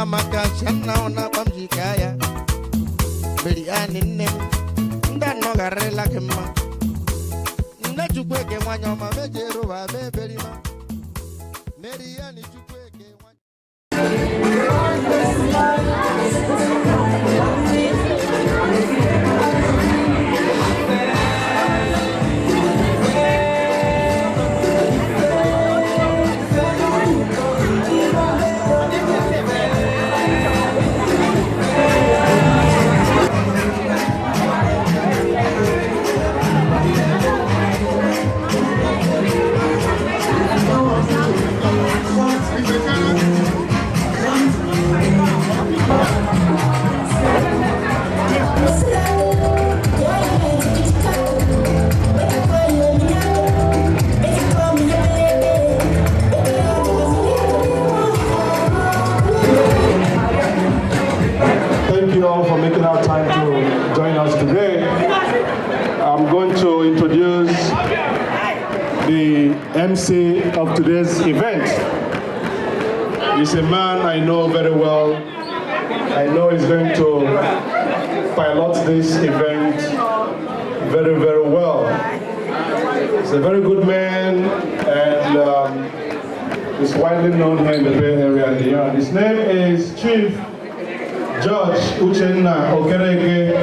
maka shana ona pamjikaya. Beriani nem, nda no garela kema. Nda chukwe ke wanya ma mejero ba berima. Meriani chukwe ke wanya. Thank you all for making our time to join us today. I'm going to introduce the MC of today's event. He's a man I know very well. I know he's going to pilot this event very, very well. He's a very good man, and he's widely known here in the Bay Area and beyond. His name is Chief Judge Uchenna Okereke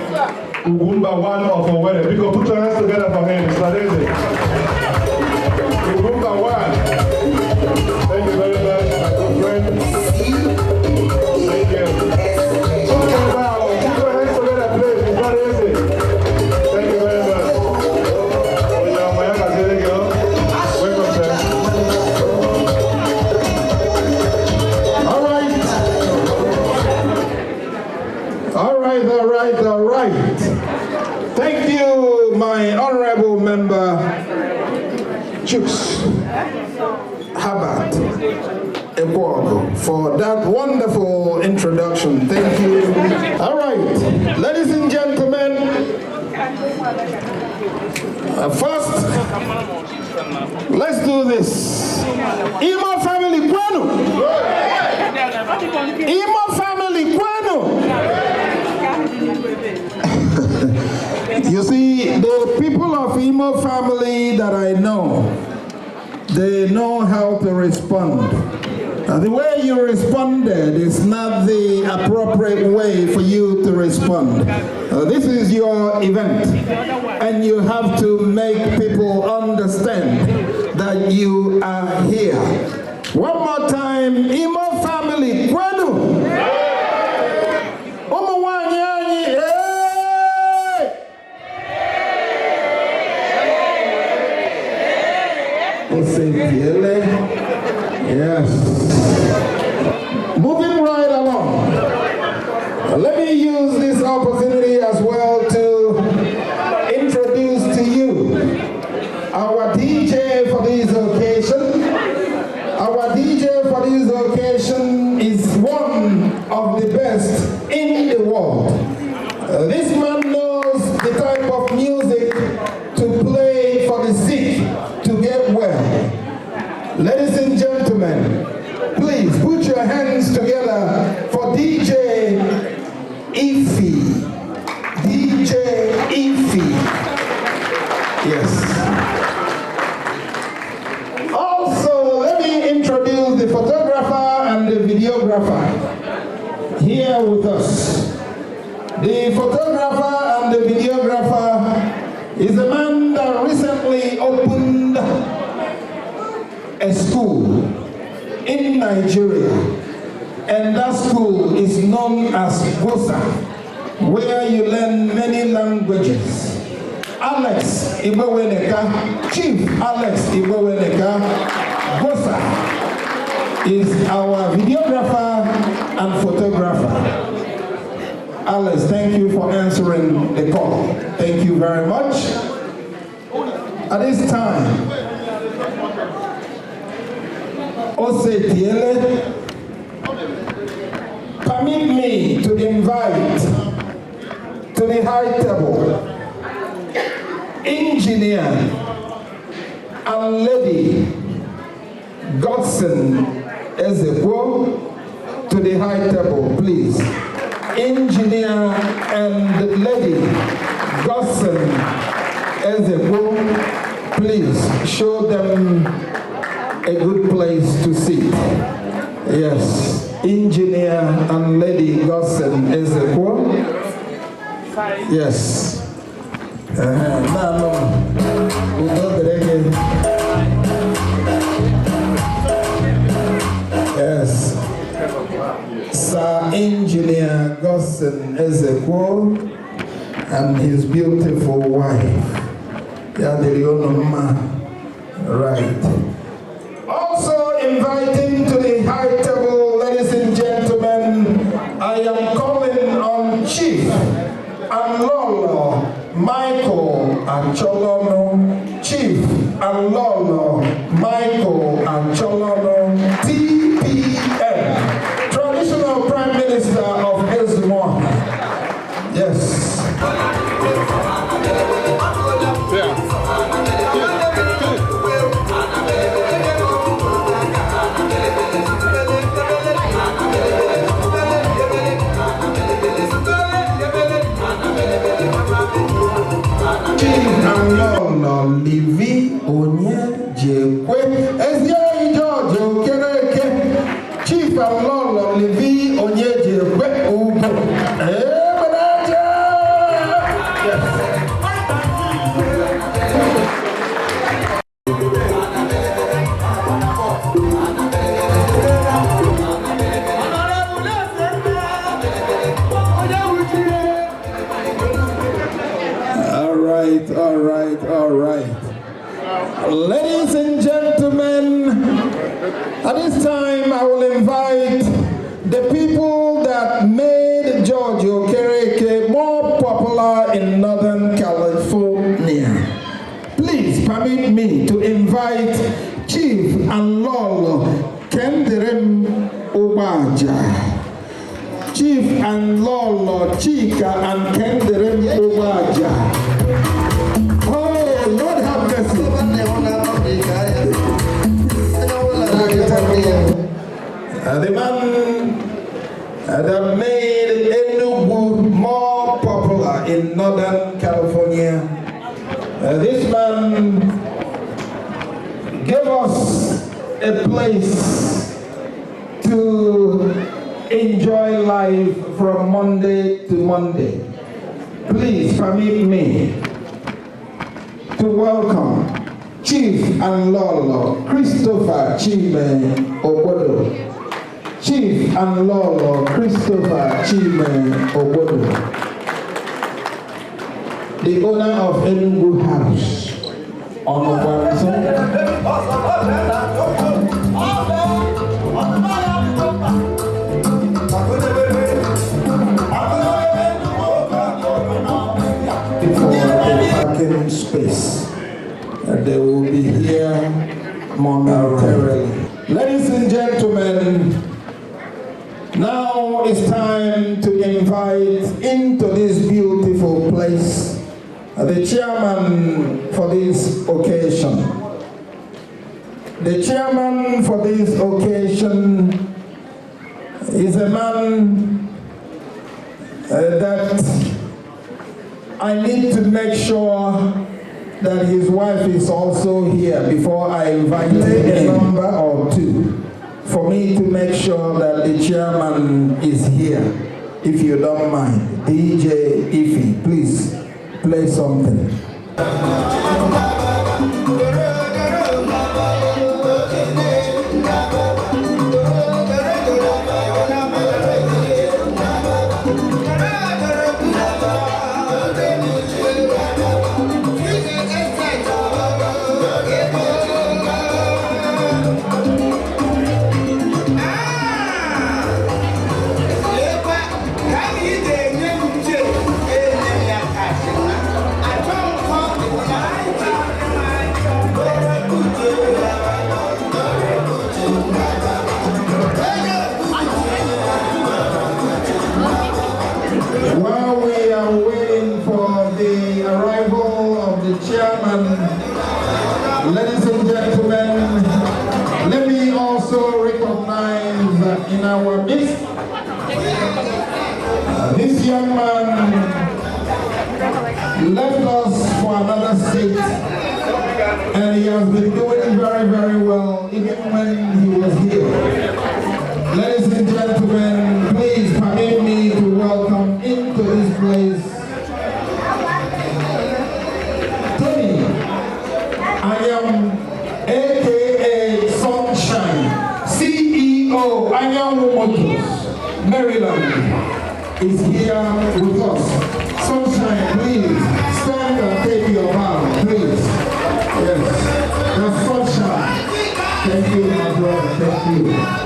Ugumba one of Owerri. People put your hands together for him. It's amazing. Ugumba one. Thank you very much, my good friend. Thank you. Put your hands together, please. It's not easy. Thank you very much. Welcome, sir. All right. Thank you, my honorable member, Chooks Habat Ekwogo, for that wonderful introduction. Thank you. All right, ladies and gentlemen, first, let's do this. Imo family, Kwano. Imo family, Kwano. You see, the people of Imo family that I know, they know how to respond. The way you responded is not the appropriate way for you to respond. This is your event, and you have to make people understand that you are here. One more time, Imo family, Kwanu. Yes. Moving right along. Let me use this opportunity as well to introduce to you our DJ for this occasion. Our DJ for this occasion is one of the best in the world. This man knows the type of music to play for the sick to get well. Ladies and gentlemen, please put your hands together for DJ Ify. DJ Ify. Yes. Also, let me introduce the photographer and the videographer here with us. The photographer and the videographer is a man that recently opened a school in Nigeria, and that school is known as GUOSA, where you learn many languages. Alex Ibeweneka, Chief Alex Ibeweneka, GUOSA, is our videographer and photographer. Alex, thank you for answering the call. Thank you very much. At this time, permit me to invite to the high table engineer and lady Godson Ezekwo to the high table, please. Engineer and Lady GUOSA-LANGUAGE.TV, please show them a good place to sit. Yes, Engineer and Lady GUOSA-LANGUAGE.TV. Yes. Yes. Sir Engineer GUOSA-LANGUAGE.TV and his beautiful wife. Right. Also inviting to the high table, ladies and gentlemen, I am calling on Chief Anlolo Michael Acholono, Chief Anlolo Michael Acholono, TPM, Traditional Prime Minister of SWAHILI. Yes. Livi onye jekwe eziari George Okereke, Chief Anlolo Livi onye jekwe ugo All right. Ladies and gentlemen, at this time I will invite the people that made George Okereke more popular in Northern California. Please permit me to invite Chief Anlolo Kenderem Obaja. Chief Anlolo Chika and Kenderem Obaja. Lord have mercy. The man that made Enugu more popular in Northern California. This man gave us a place to enjoy life from Monday to Monday. Please permit me to welcome Chief Anlolo Christopher Chime Obodo. Chief Anlolo Christopher Chime Obodo, the owner of Enugu House on Obanzo. Space. They will be here momentarily. Ladies and gentlemen, now it's time to invite into this beautiful place the chairman for this occasion. The chairman for this occasion is a man that I need to make sure that his wife is also here before I invite a number or two for me to make sure that the chairman is here, if you don't mind. DJ Ify, please play something. Ladies and gentlemen, let me also recognize in our midst This young man left us for another state, and he has been doing very, very well even when he was here. Ladies and gentlemen, please permit me to welcome into this place Tony. I am aka Sunshine, CEO Anyanwu Motors, Maryland, is here with us. Sunshine, please stand and take your bow, please. Yes, that's Sunshine. Thank you, my brother. Thank you.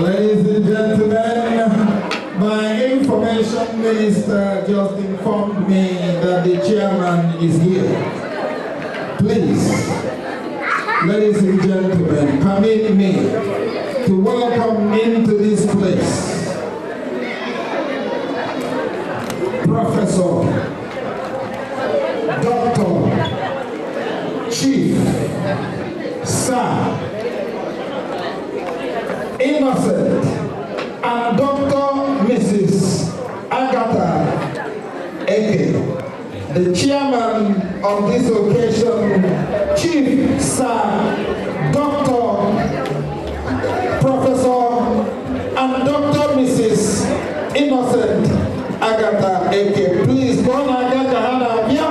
Ladies and gentlemen, my information minister just informed me that the chairman is here. Please, ladies and gentlemen, permit me to welcome into this place Professor, Doctor, Chief, Sir, Innocent, and Dr. Mrs. Agatha Eke, the chairman of this occasion, Chief, Sir, Dr. Professor, and Dr. Mrs. Innocent Agatha Eke. Please go on and get your hand up here.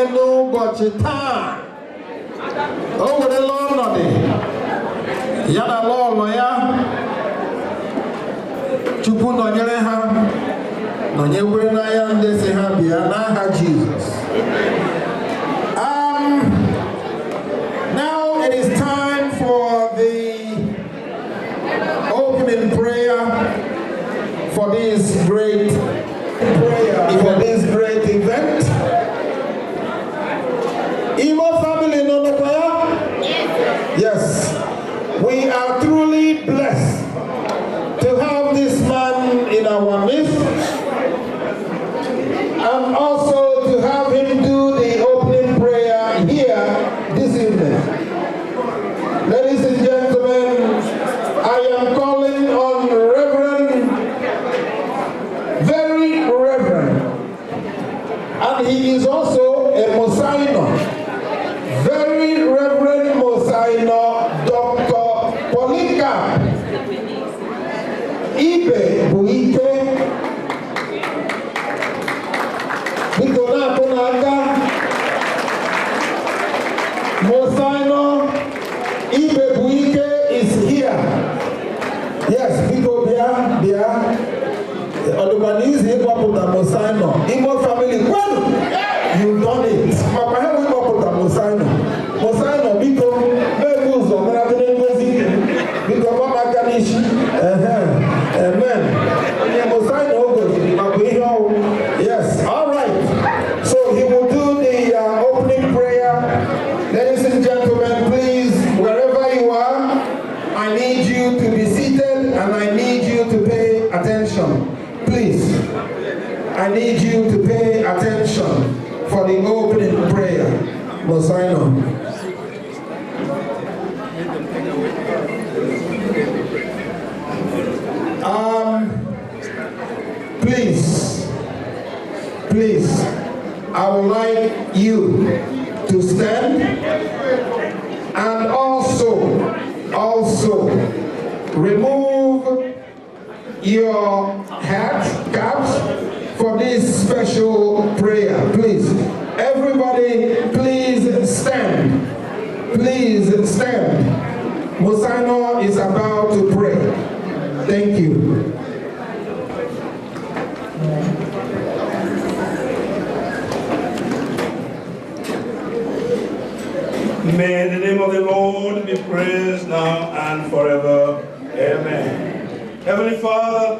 na-eme n'ụbọchị taa. O werela ọnọdụ ya na ụlọ ya. Chukwu nọnyere ha, nọnyekwe n'anya ndị si ha bịa n'aha Jizọs. Now it is time for the opening prayer for this great event. Imo family, no prayer? Yes. We are truly blessed to have this man in our midst, and also to have him do the opening prayer here this evening. Ladies and gentlemen, I am calling on Reverend, very Reverend, and he is also a Mosaino, very Reverend Mosaino, Dr. Polika Ibe Buike Bikona Konaka Mosaino Ibe Buike is here. Yes, Biko Bia Olubanese Iwaputa Mosaino. Imo family, well, you've done it. Papa, how we Iwaputa Mosaino? Mosaino, Biko, Bebuzo, Marabinegozi, Biko Mama Kanish. Amen. Yes, all right. So he will do the opening prayer. Ladies and gentlemen, please, wherever you are, I need you to be seated and I need you to pay attention. Please, I need you to pay attention for the opening prayer. Mosaino. Please, I would like you to stand and also remove your hats, caps for this special prayer. Please, everybody, please stand. Please stand. Mosaino is about to pray. Thank you. May the name of the Lord be praised now and forever. Amen. Heavenly Father,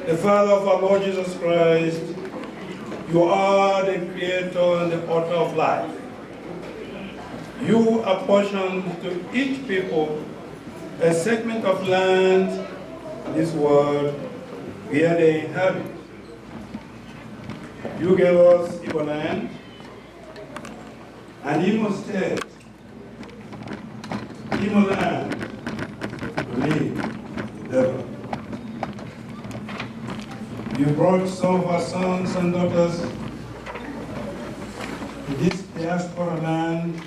the Father of our Lord Jesus Christ, you are the creator and the author of life. You apportioned to each people a segment of land in this world where they inhabit. You gave us Igbo land and Imo State, Imo land, to live, develop. You brought some of our sons and daughters to this diaspora land,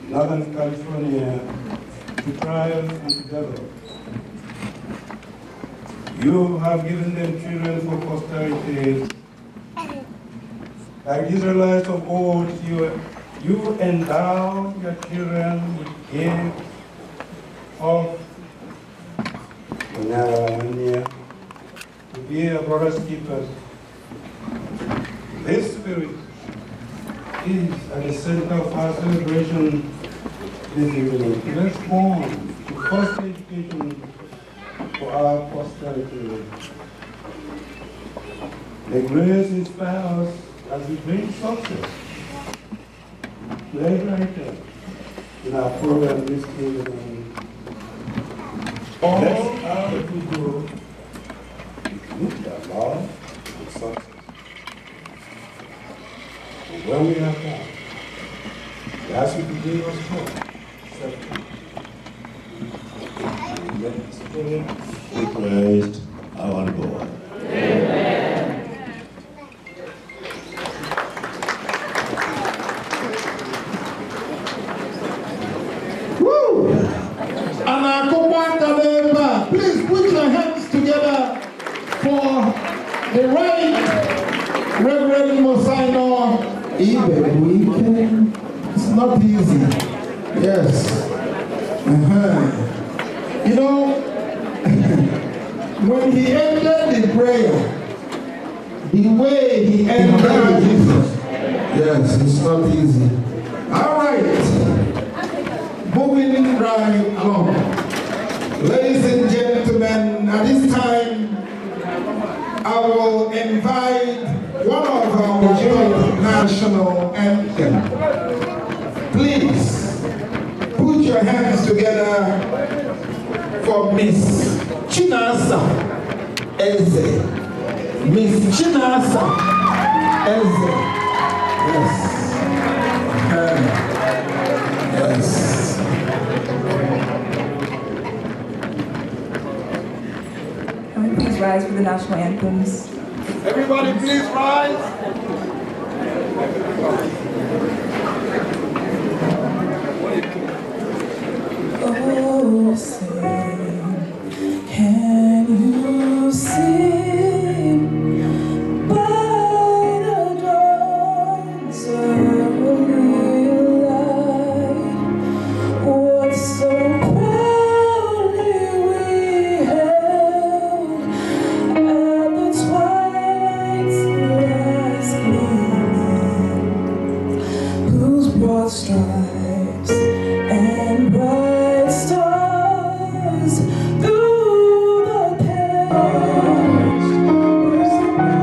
Northern California, to thrive and to develop. You have given them children for posterity. Like the Israelites of old, you endow your children with gifts of to be a brother's keepers. This spirit is at the center of our celebration this evening. Let's born to foster education for our posterity. The grace inspires us as we bring success. Later in our program this evening. All our people with their love and success. And when we have that, we ask you to give us hope. Let the Spirit be praised, our God. Amen. Please put your hands together for the right Reverend Mosaino Ibe, it's not easy. Yes. You know, when he ended the prayer, the way he ended Jesus, yes, it's not easy. All right, moving right along. Ladies and gentlemen, at this time, I will invite one of our national anthem. Please put your hands together for Miss Chinasa Eze. Miss Chinasa Eze. Yes. Yes. Please rise for the national anthems. Everybody please rise. Oh, sing, can you sing by the dawn's early light what so proudly we held at the twilight's last gleaming, whose broad stripes and bright stars through the past were spread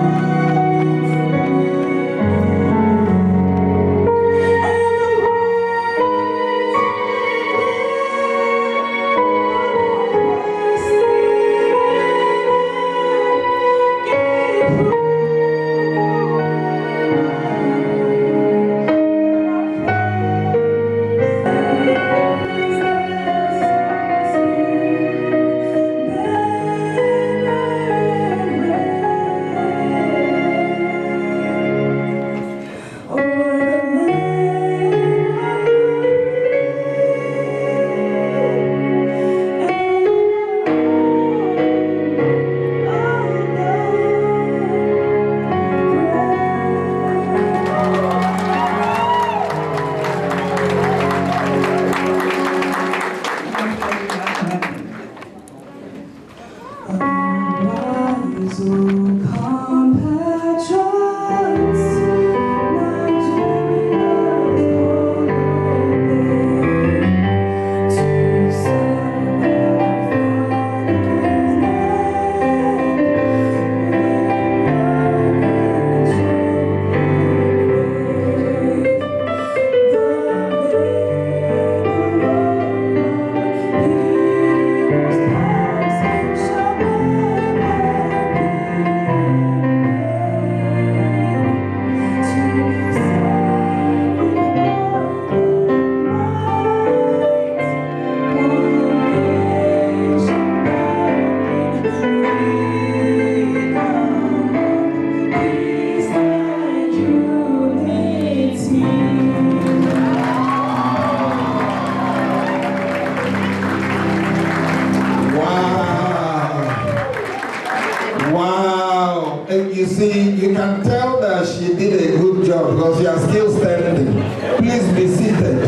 Wow. And you see, you can tell that she did a good job because you are still standing. Please be seated.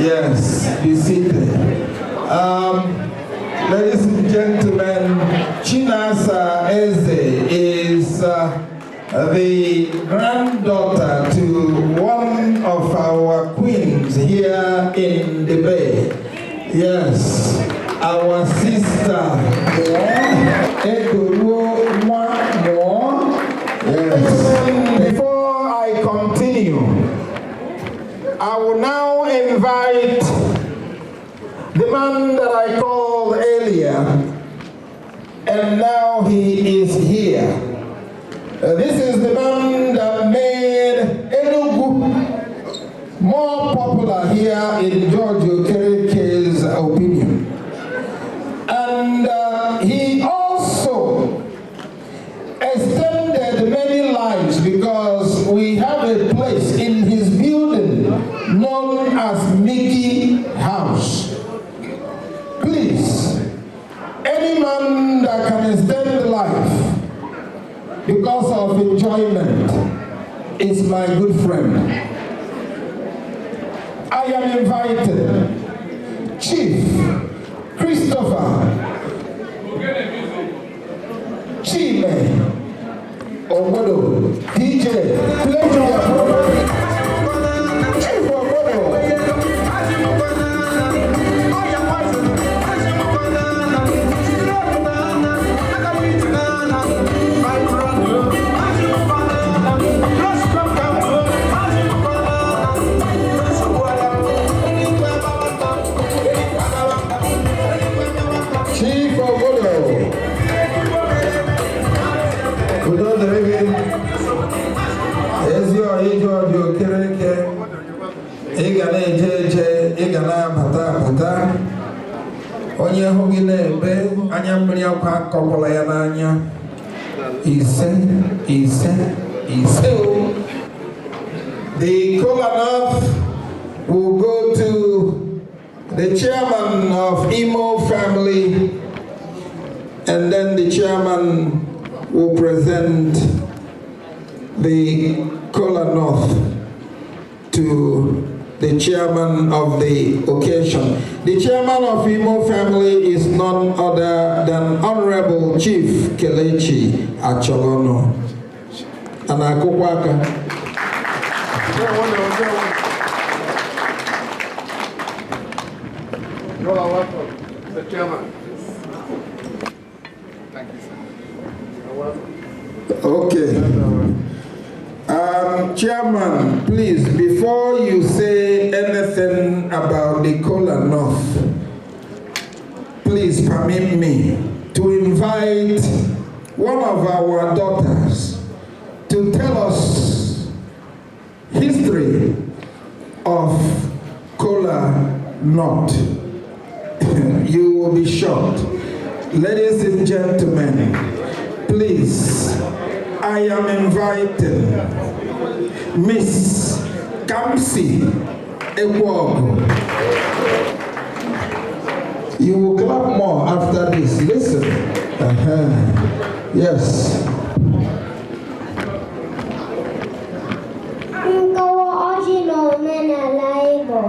Yes, be seated. Ladies and gentlemen, Chinasa Eze is the granddaughter to one of our queens here in the Bay. Yes, our sister. Yes. Before I continue, I will now invite the man that I called earlier, and now he is here. This is the man that made Enugu more popular here in George Okereke's opinion. And he also extended many lives because we have a place in his building known as Mickey House. Please, any man that can extend life because of enjoyment enjoyment is my good friend. I am invited Chief Christopher Chile Obodo, DJ, play to your program. Chief Obodo. Chief Obodo. Onye hụ gị na-ebe anya mmiri akwa akọkwala ya n'anya ise. The Kolanov will go to the chairman of Imo family, and then the chairman will present the Kolanov to the chairman of the occasion. The chairman of Imo family is none other than Honorable Chief Kelechi Acholono. And Akukwaka. You're welcome, the chairman. Thank you, sir. Okay. Chairman, please, before you say anything about the Kolanov, please permit me to invite one of our daughters to tell us history of Kolanov. You will be shocked. Ladies and gentlemen, please, I am inviting Miss Kamsi Ekwogo. You will clap more after this. Listen. Yes. Nkawa ọjị na omenala Igbo.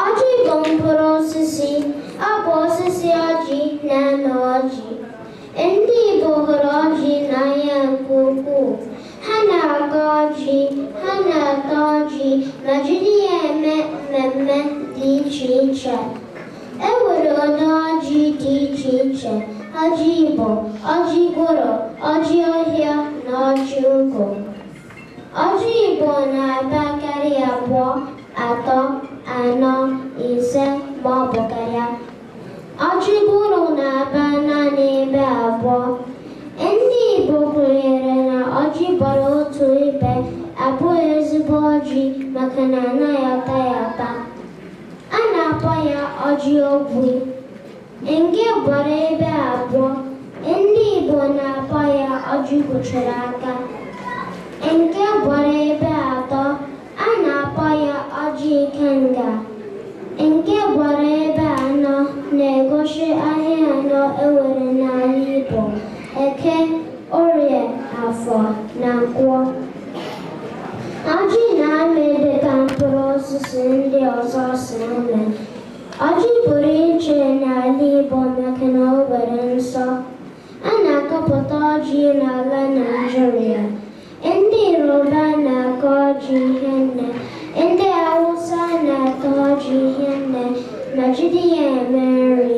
Ọjị bụ mkpụrụ osisi, ọ bụ osisi ọjị na-anọ ọjị. Ndị Igbo hụrụ ọjị n'anya nke ukwuu. Ha na-aga ọjị, ha na-ata ọjị, ma jiri ya eme mmemme dị iche iche. E nwere ụdị ọjị dị iche iche: ọjị Igbo, ọjị gwụrụ, ọjị ọhịa na ọjị ụgụ. Ọjị Igbo na-abakarị 2, 3, 4, 5 ma ọ bụ karịa. Ọjị gwụrụ na-aba naanị ebe 2. Ndị Igbo kwenyere na ọjị gbara otu ibe abụghị ezigbo ọjị maka na anaghị ata ya ata. A na-akpọ ya ọjị ogwi. Nke gbara ebe 2, ndị Igbo na-akpọ ya ọjị kwụchiri aka. Nke gbara ebe 3, a na-akpọ ya ọjị ikenga. Nke gbara ebe 4 na-egosi ahịa 4 enwere n'ala Igbo: Eke, Orie, Afọ na Nkwọ. Ọjị na-amị dịka mkpụrụ osisi ndị ọzọ si amị. Ọjị pụrụ iche n'ala Igbo maka na o nwere nsọ. A na-akọpụta ọjị n'ala Naịjirịa. Ndị Yoruba na-akọ ọjị hinne. Ndị Hausa na-akọ ọjị hinne ma jiri ya eme nri.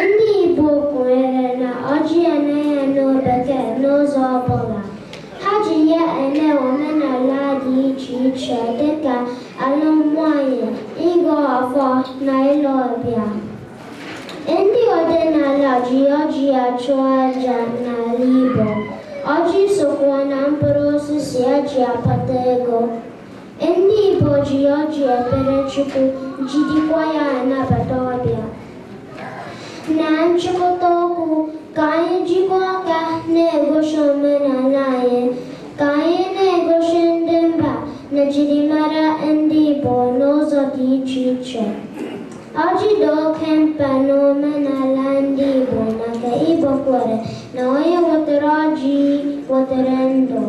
Ndị Igbo kwenyere na ọjị anaghị anụ bekee n'ụzọ ọbụla. Ha ji ya eme omenala dị iche iche dịka alụmnwaanyị, ịgọ ọfọ na ịlụ ọbịa. Ndị ọdịnala ji ọjị achụ aja n'ala Igbo. Ọjị sokwa na mkpụrụ osisi eji akpata ego. Ndị Igbo ji ọjị ekpere Chukwu, jidikwa ya anabata ọbịa. Na nchịkọta okwu, ka anyị jikọọ aka na-egosi omenala anyị, ka anyị na-egosi ndị mba na njirimara ndị Igbo n'ụzọ dị iche iche. Ọjị dị oke mkpa n'omenala ndị Igbo maka Igbo kwere na onye wetara ọjị wetara ndụ.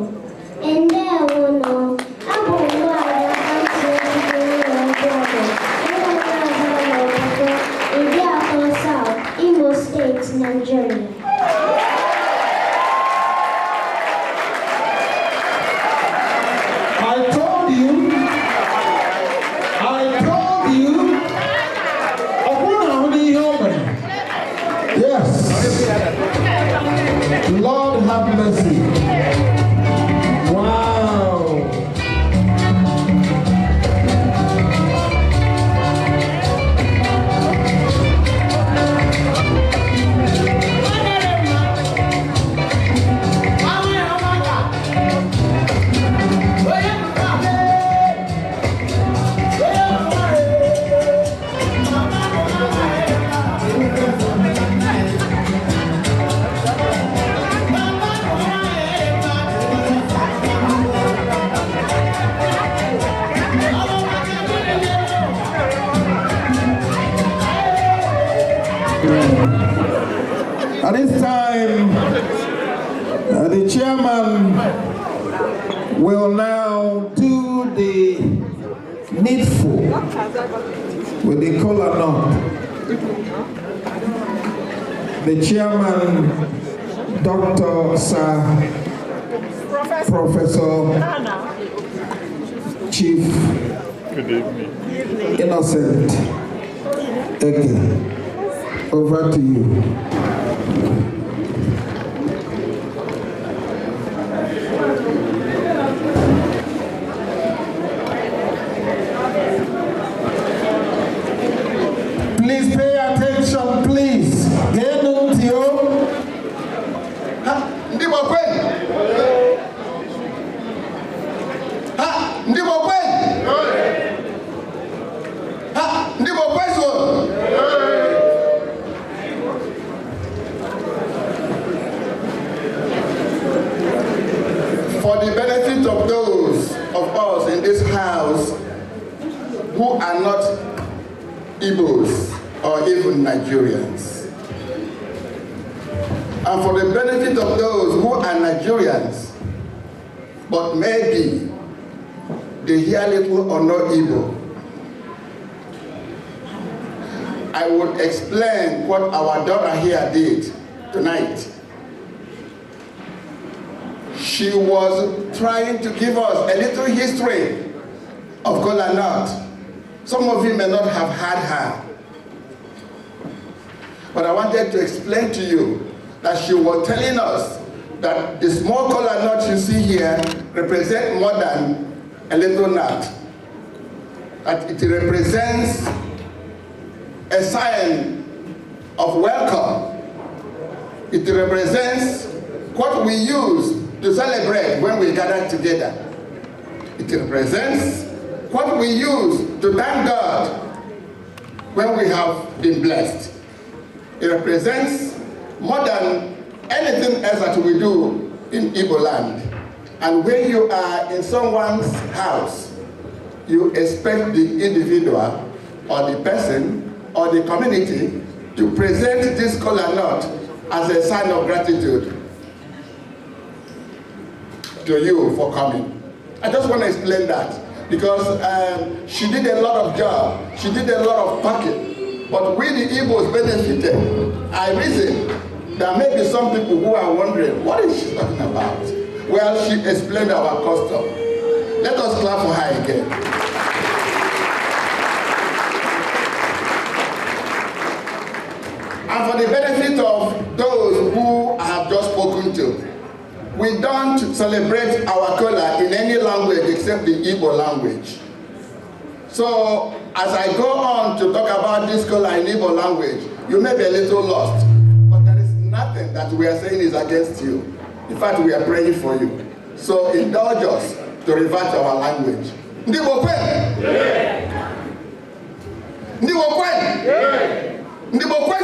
will now do the needful with the kola nut. The chairman, Dr. Sir Professor Chief Innocent Eke, over to you. Please pay attention, please. For the benefit of those of us in this house who are not Igbos or even Nigerians, and for the benefit of those who are Nigerians, but maybe they hear little or no Igbo, I would explain what our daughter here did tonight. She was trying to give us a little history of Kola Nut. Some of you may not have heard her, but I wanted to explain to you that she was telling us that the small Kola Nut you see here represent more than a little nut. That it represents a sign of welcome. It represents what we use to celebrate when we gather together. It represents what we use to thank God when we have been blessed. It represents more than anything else that we do in Igbo land. And when you are in someone's house, you expect the individual or the person or the community to present this kola nut as a sign of gratitude to you for coming. I just want to explain that because she did a lot of job, she did a lot of packing, but we the Igbos benefited. I reason there may be some people who are wondering, what is she talking about? Well, she explained our custom. Let us clap for her again. And for the benefit of those who I have just spoken to, we don't celebrate our kola in any language except the Igbo language. So, as I go on to talk about this kola in Igbo language, you may be a little lost, but there is nothing that we are saying is against you. In fact, we are praying for you. So, indulge us to revert our language. Ndibo kwen? Ndibo kwen? Ndibo kwen?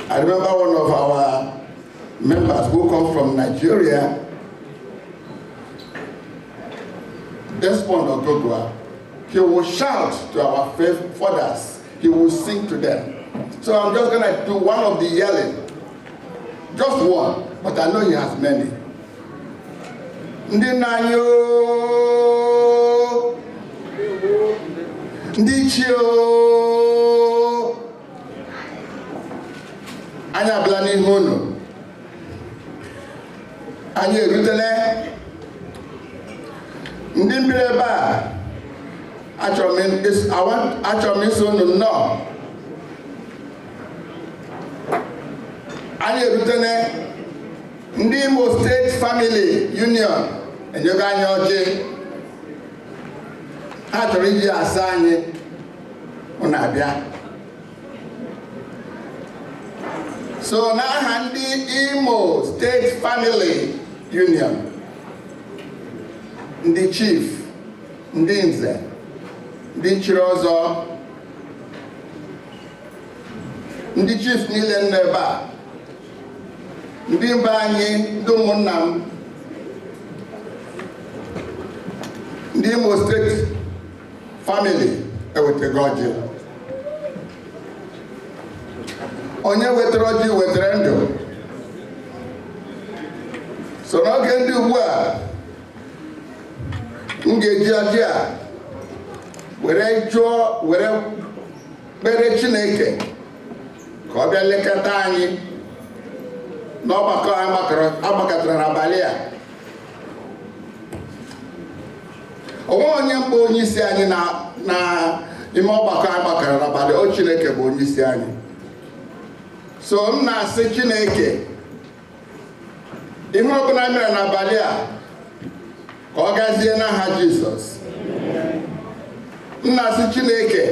I remember one of our members who come from Nigeria, Desmond Ogogwa. He will shout to our fathers. He will sing to them. So I'm just going to do one of the yelling. Just one, but I know he has many. Ndi nanyo, ndi chio, anya blani hono, anya erutele, ndi mbireba, achomin sono no. Anya erutele, ndi Imo State Family Union, enyoga anya oje, ha chọrọ iji asa anyị ụna-abịa. So n'aha ndị Imo State Family Union, ndị chief, ndị nze, ndị chiri ọzọ, ndị chief niile nọ ebe a, ndị mba anyị, ndị ụmụnna m, ndị Imo State Family ewetara ọjị. Onye wetara ọjị wetara ndụ. So n'oge ndị ugbu a m ga-eji ọjị a were kpere Chineke ka ọ bịa lekọta anyị n'ọgbakọ agbakọtara n'abalị a. Onwe onye mbụ onye isi anyị na ime ọgbakọ agbakọrọ n'abalị, o Chineke bụ onye isi anyị. So m na-asị Chineke ihe ọbụla mere n'abalị a ka ọ gazie n'aha Jizọs. M na-asị Chineke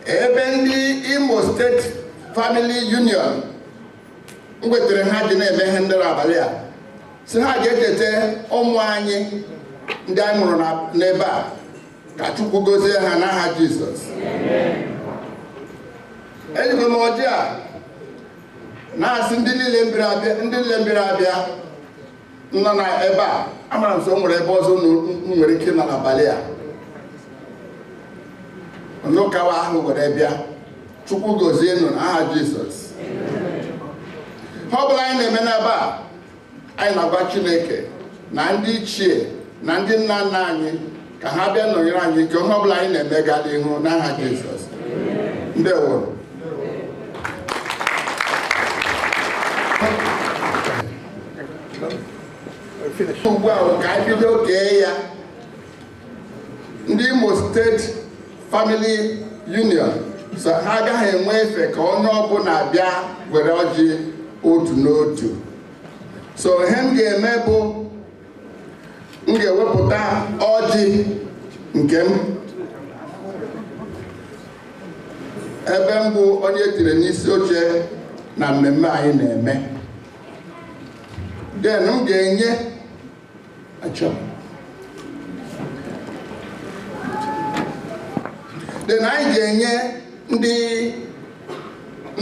ebe ndị Imo State Family Union m wetara ha ji na-eme ihe ndị n'abalị a, si ha ga-echeta ụmụ anyị ndị anyị mụrụ n'ebe a, ka Chukwu gozie ha n'aha Jizọs. Ejigo m ọjị a na-asị ndị niile mbịara abịa nọ na ebe a, amara m so nwere ebe ọzọ m nwere ike nọ n'abalị a, n'ụkawa ahụ were bịa. Chukwu gozie nụ n'aha Jizọs. Ọ bụla anyị na-eme n'ebe a, anyị na-agwa Chineke na ndị ichie na ndị nna nna anyị ka ha bịa nọnyere anyị ike. Ihe ọbụla anyị na-eme gaa n'ihu n'aha Jizọs. Ndewo. Ugbu a ka anyị bido kee ya. Ndị Imo State Family Union so ha agaghị enwe efe ka onye ọbụla bịa were ọjị otu n'otu. So ihe m ga-eme bụ m ga-ewepụta ọjị nke m ebe m bụ onye tiri n'isi oche na mmemme anyị na-eme. Then m ga-enye anyị ga-enye ndị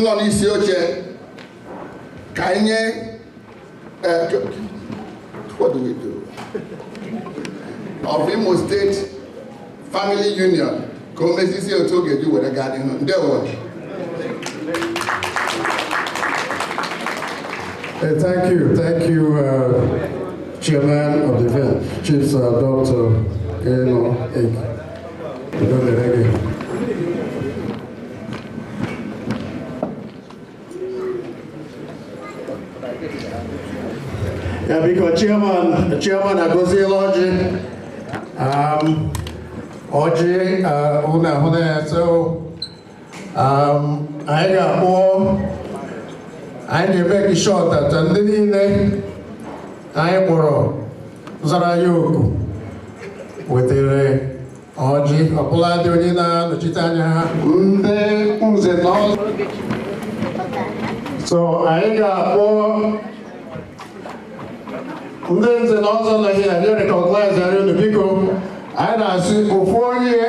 nọ n'isi oche ka anyị nye what do we do of Imo State Family Union ka o mezisi otu oge ji were gaa n'ihu. Ndewo. Thank you, Chairman of the event, Chief Dr. Egg. Yeah, because Chairman agoziela ọjị, so anyị ga-akpọ, anyị ga-eme short that ndị niile anyị kpọrọ zara ya oku wetara ọjị, ọbụla dị onye na-anọchite anya ha, ndị nze na ọzọ. So anyị ga-akpọ ndị nze na ọzọ nọ here, anyị recognize anyị unu biko. I na-asị ofu onye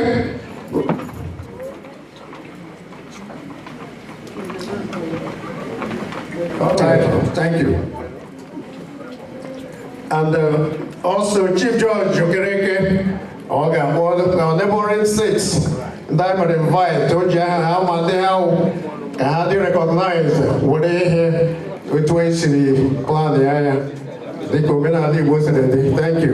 thank you. And also Chief Judge Okereke, our neighboring states, that might invite how many how do you recognize what they which way she plan the area? Thank you.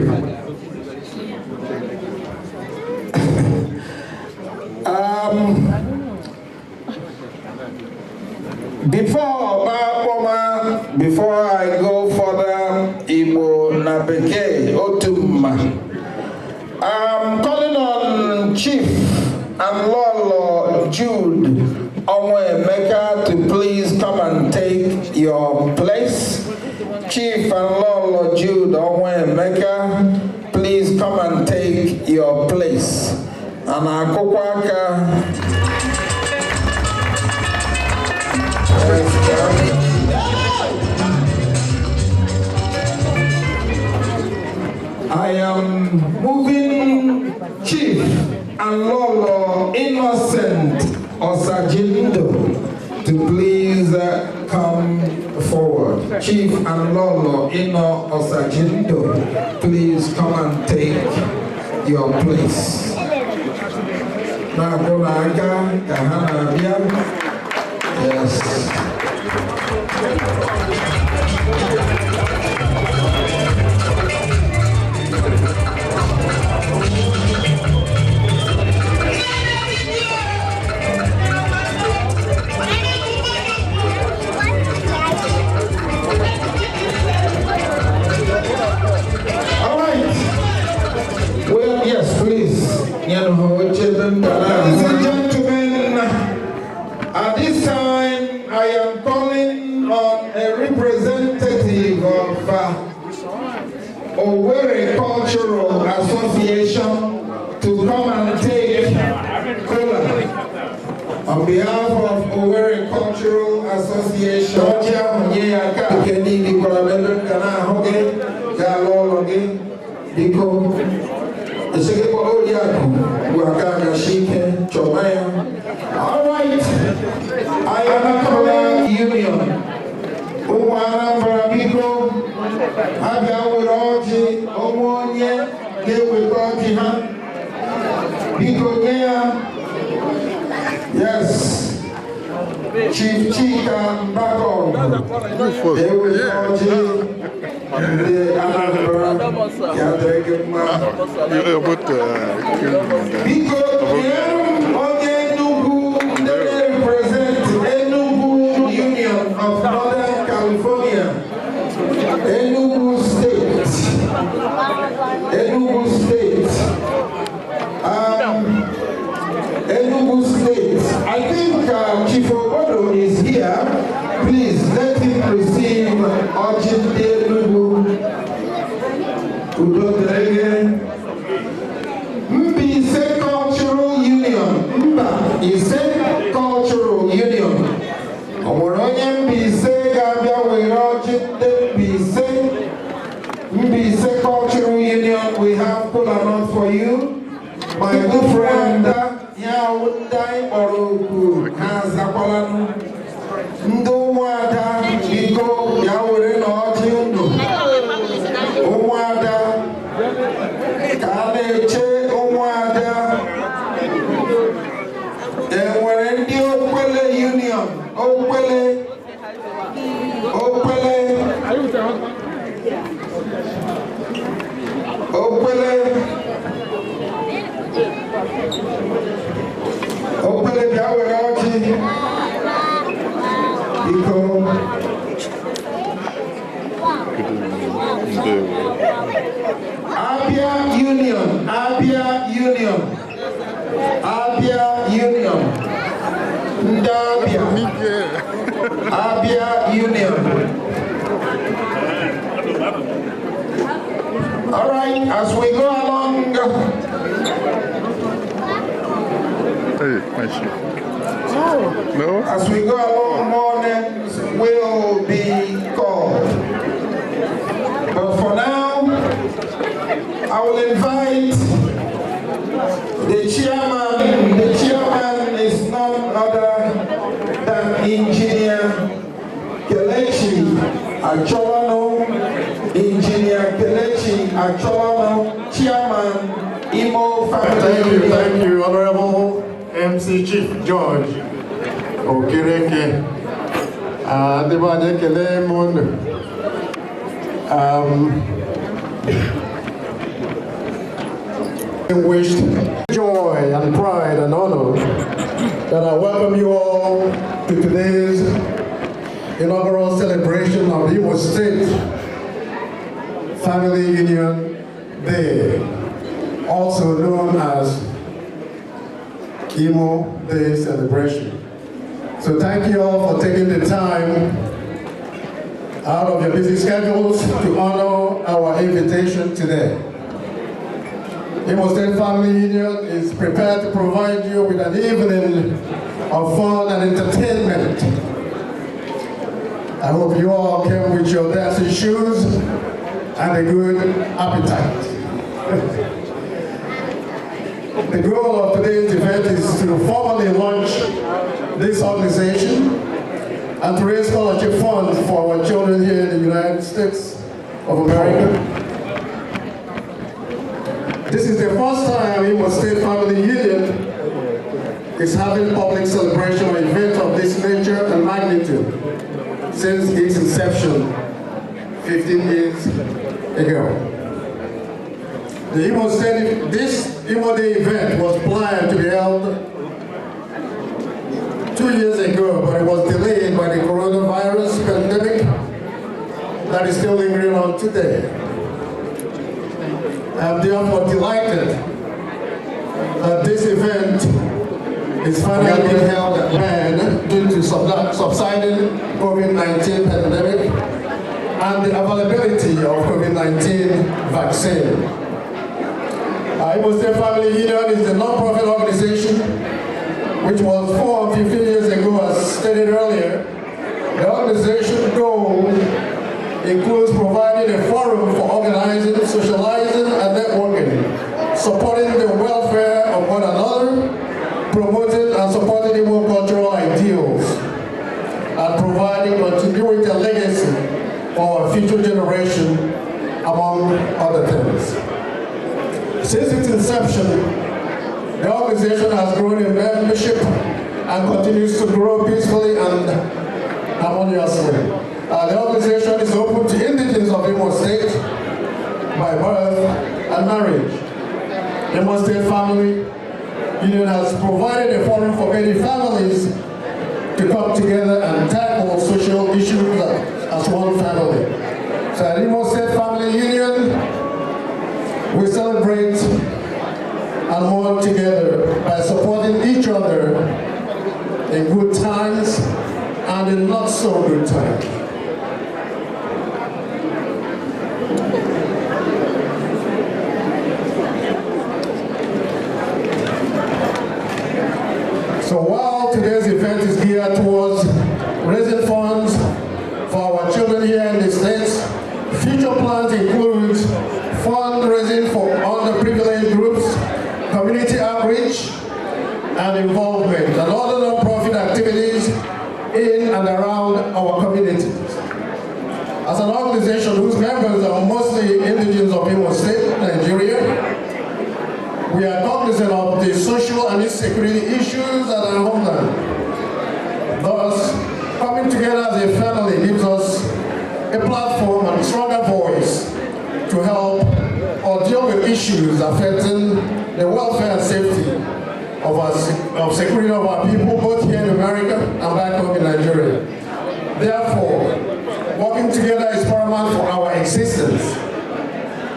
Before I go further, Igbo Nabeke Otumma, I'm calling on Chief and Lolo Jude Onwemeka to please come and take your place. Chief and Lolo Jude Onwemeka, please come and take your place. And Akokwaka. I am moving Chief and Lolo Innocent Osajindo to please come forward. Chief and Lolo Inno Osajindo, please come and take your place. Yes. Owerri Cultural Association to come and take cola. On behalf of Owerri Cultural Association, all right, I am a union. Yes, Chief Chika Mbako, they will represent Enugu Union of Northern California, Enugu State, Enugu State, Enugu State. I think Chief Obodo is here. Please let him receive Orchid Enugu. Udodrege. Mbise Cultural Union. Mba Ise Cultural Union. Omoronye Mbise Gabia Werochid Mbise. Mbise Cultural Union. We have Kulanot for you. My good friend, Yawundai Oroku, Hazakwalanu, Ndowada, Biko, Yawurin Ojiundo, Umwada, Kaleche, Umwada, and we're in the Okwele Union, Okwele, Abia Union, Ndabia, Abia Union. All right, as we go along. No? As we go along, more names will be called. But for now, I will invite the chairman. The chairman is none other than Engineer Kelechi Acholano. Engineer Kelechi Acholano, Chairman, Imo Family. Thank you, Honorable MC Chief George Okereke. Adibade Kele Mondo. Wished joy and pride and honor that I welcome you all to today's inaugural celebration of the Imo State Family Union Day, also known as Imo Day Celebration. So thank you all for taking the time out of your busy schedules to honor our invitation today. Imo State Family Union is prepared to provide you with an evening of fun and entertainment. I hope you all came with your dancing shoes and a good appetite. The goal of today's event is to formally launch this organization and to raise scholarship funds for our children here in the United States of America. This is the first time Imo State Family Union is having public celebration or event of this nature and magnitude since its inception 15 years ago. This Imo Day event was planned to be held 2 years ago, but it was delayed by the coronavirus pandemic that is still lingering on today. I'm therefore delighted that this event is finally being held at Band due to subsiding COVID-19 pandemic and the availability of COVID-19 vaccine. Imo State Family Union is a non-profit organization which was formed 15 years ago, as stated earlier. The organization's goal includes providing a forum for organizing, socializing, and networking, supporting the welfare of one another, promoting and supporting Igbo cultural ideals, and providing continuity and legacy for our future generation, among other things. Since its inception, the organization has grown in membership and continues to grow peacefully and harmoniously. The organization is open to indigenous of Imo State by birth and marriage. Imo State Family Union has provided a forum for many families to come together and tackle social issues as one family. So at Imo State Family Union, we celebrate and mourn together by supporting each other in good times and in not so good times. So while today's event is geared towards raising funds for our children here in the States, future plans include fundraising for underprivileged groups, community outreach and involvement, and other non-profit activities in and around our communities. As an organization whose members are mostly indigenous of Imo State, Nigeria, we are cognizant of the social and insecurity issues at our homeland. Thus, coming together as a family gives us a platform and stronger voice to help or deal with issues affecting the welfare and safety of security of our people, both here in America and back home in Nigeria. Therefore, working together is paramount for our existence.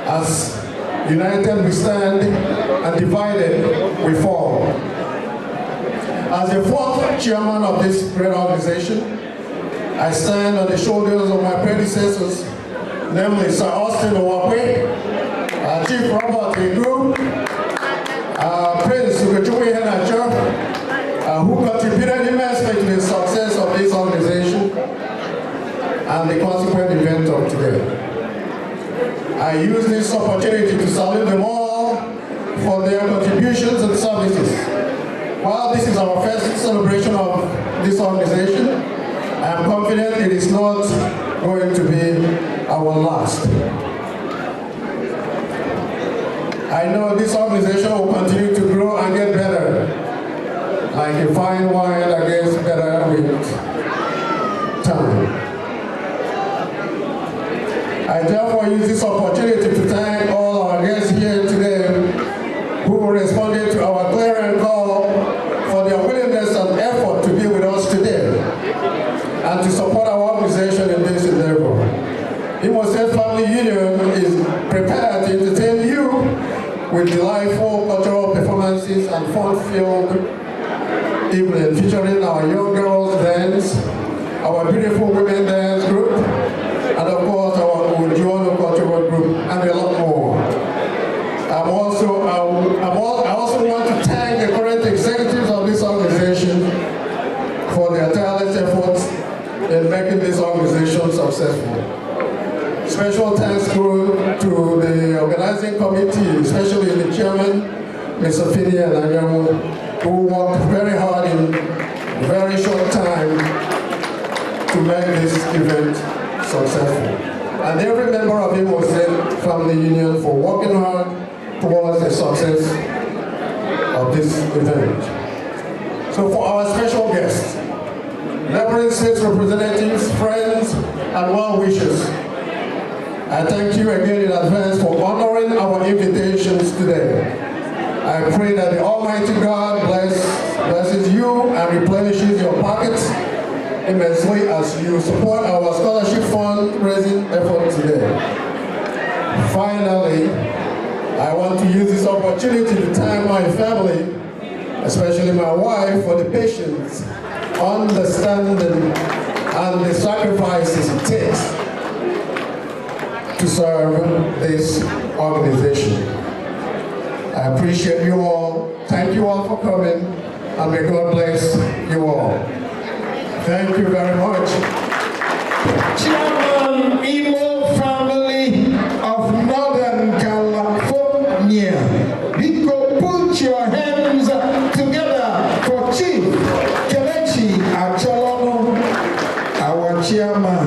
As united we stand, and divided we fall. As the fourth chairman of this great organization, I stand on the shoulders of my predecessors, namely Sir Austin Owakwe, Chief Robert Egu, Prince Ukechukwu Iheanacho, who contributed immensely to the success of this organization and the consequent event of today. I use this opportunity to salute them all for their contributions and services. While this is our first celebration of this organization, I am confident it is not going to be our last. I know this organization will continue to grow and get better, like a fine wine that gets better with time. I therefore use this opportunity to thank all our guests here today who responded to our clarion call for their willingness and effort to be with us today and to support our organization in this endeavor. Imo State Family Union is prepared to entertain you with delightful cultural performances and fun-filled evening featuring our young girls dance, our beautiful women dance group, and of course our Ujuano cultural group, and a lot more. I also want to thank the current executives of this organization for their tireless efforts in making this organization successful. Special thanks to the organizing committee, especially the chairman, Mr. Fini and Anyamu, who worked very hard in a very short time to make this event successful. And every member of Imo State Family Union for working hard towards the success of this event. So for our special guests, neighboring states representatives, friends, and well-wishers, I thank you again in advance for honoring our invitations today. I pray that the Almighty God blesses you and replenishes your pockets immensely as you support our scholarship fundraising effort today. Finally, I want to use this opportunity to thank my family, especially my wife, for the patience, understanding, and the sacrifices it takes to serve this organization. I appreciate you all. Thank you all for coming, and may God bless you all. Thank you very much. Chairman, Igbo family of Northern California, put your hands together for Chief Kelechi Acholono, our chairman.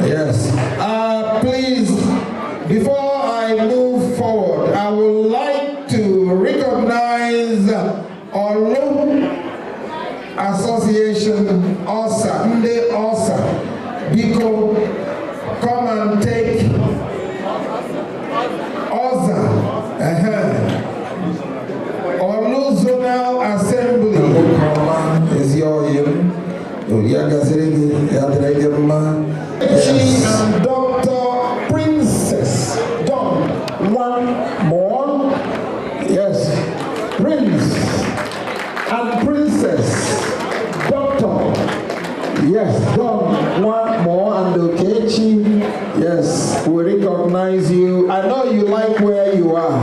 Yes. Please, before I move forward, I would like to recognize Olu Association OSA, Nde OSA. Biko, come and take OSA. Olu Zonal Assembly. Is your She and Dr. Princess Don, one more. Yes, Prince and Princess Doctor. Yes, Don, one more, and Okechi. Yes, we recognize you. I know you like where you are.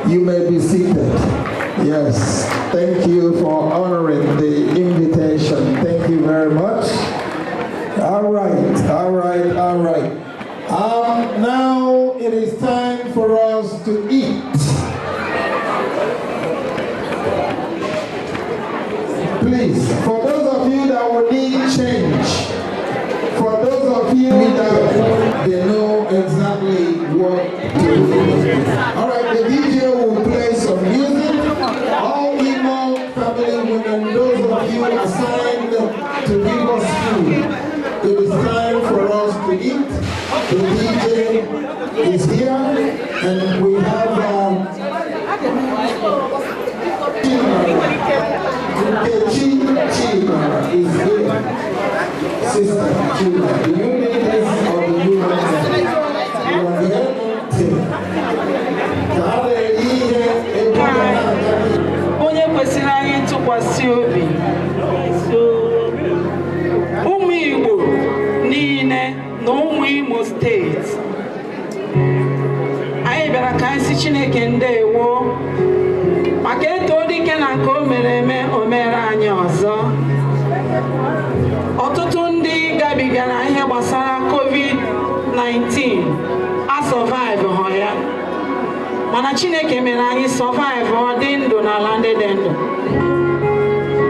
You may be seated. Yes, thank you for honoring the invitation. Thank you very much. All right. Now it is time for us to eat. Please, for those of you that will need change, for those of you that they know exactly what to do. All right, the DJ will play some music. All Igbo family women, those of you assigned to give us food, it is time for us to eat. The DJ is here, and we have Chima is here. Sister Chima, do you need this or do you want onye kwesịrị anyị ntụkwasị obi. Ụmụ Igbo niile na ụmụ Imo steeti, anyị bịara ka anyị sị Chineke ndewo maka eto dike na nke o mere eme o mere anyị ọzọ. Ọtụtụ ndị gabigara ihe gbasara COVID-19 a survive ha ya, mana Chineke mere anyị survive ọ dị ndụ n'ala ndị dị ndụ.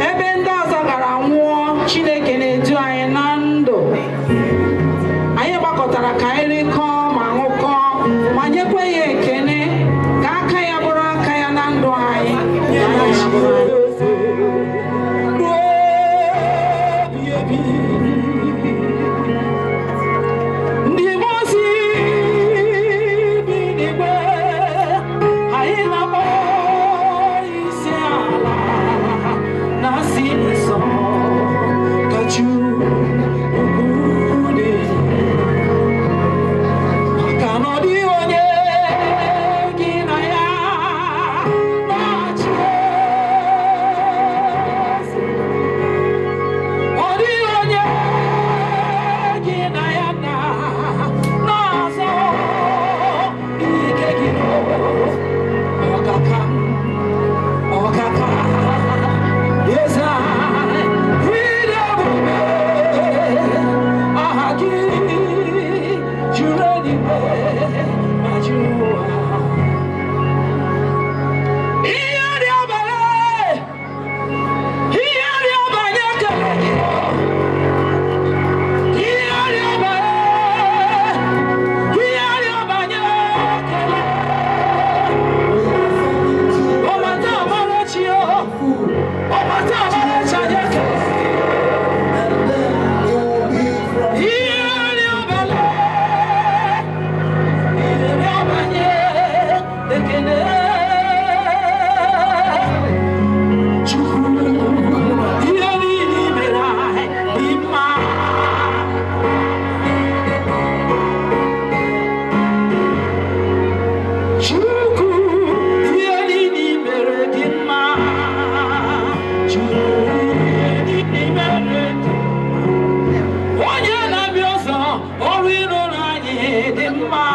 Ebe ndị ọzọ gara nwụọ, Chineke na-edu anyị na ndụ. Anyị gbakọtara ka anyị rikọọ ma ṅụkọọ ma nyekwa ya ekene ka aka ya bụrụ aka ya na ndụ anyị. Yeah. Yeah.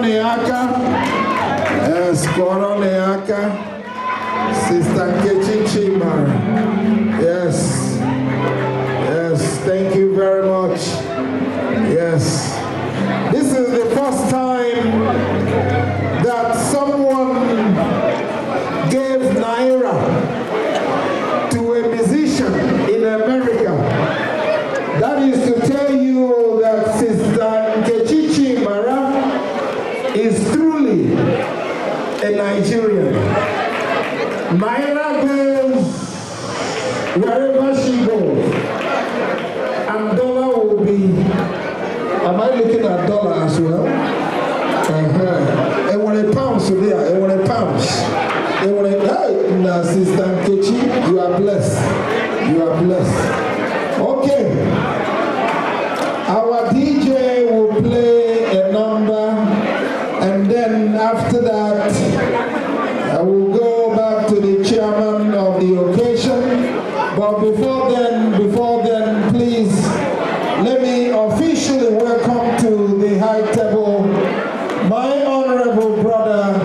Koroneaka. Yes, Koroneaka. Sister Nkechi Chimara. Yes. Yes, thank you very much. Yes. This is the first time that someone gave Naira to a musician in America. That is to tell you that Sister Nkechi Chimara is truly a Nigerian. Naira goes wherever she goes, and dollar will be. Am I looking at dollar as well? And when it pounds to there, and when it pounds, and when it Sister Nkechi, you are blessed. You are blessed. Okay. Our DJ will play a number, and then after that, I will go back to the chairman of the occasion. But before then, please, let me officially welcome to the high table my honorable brother,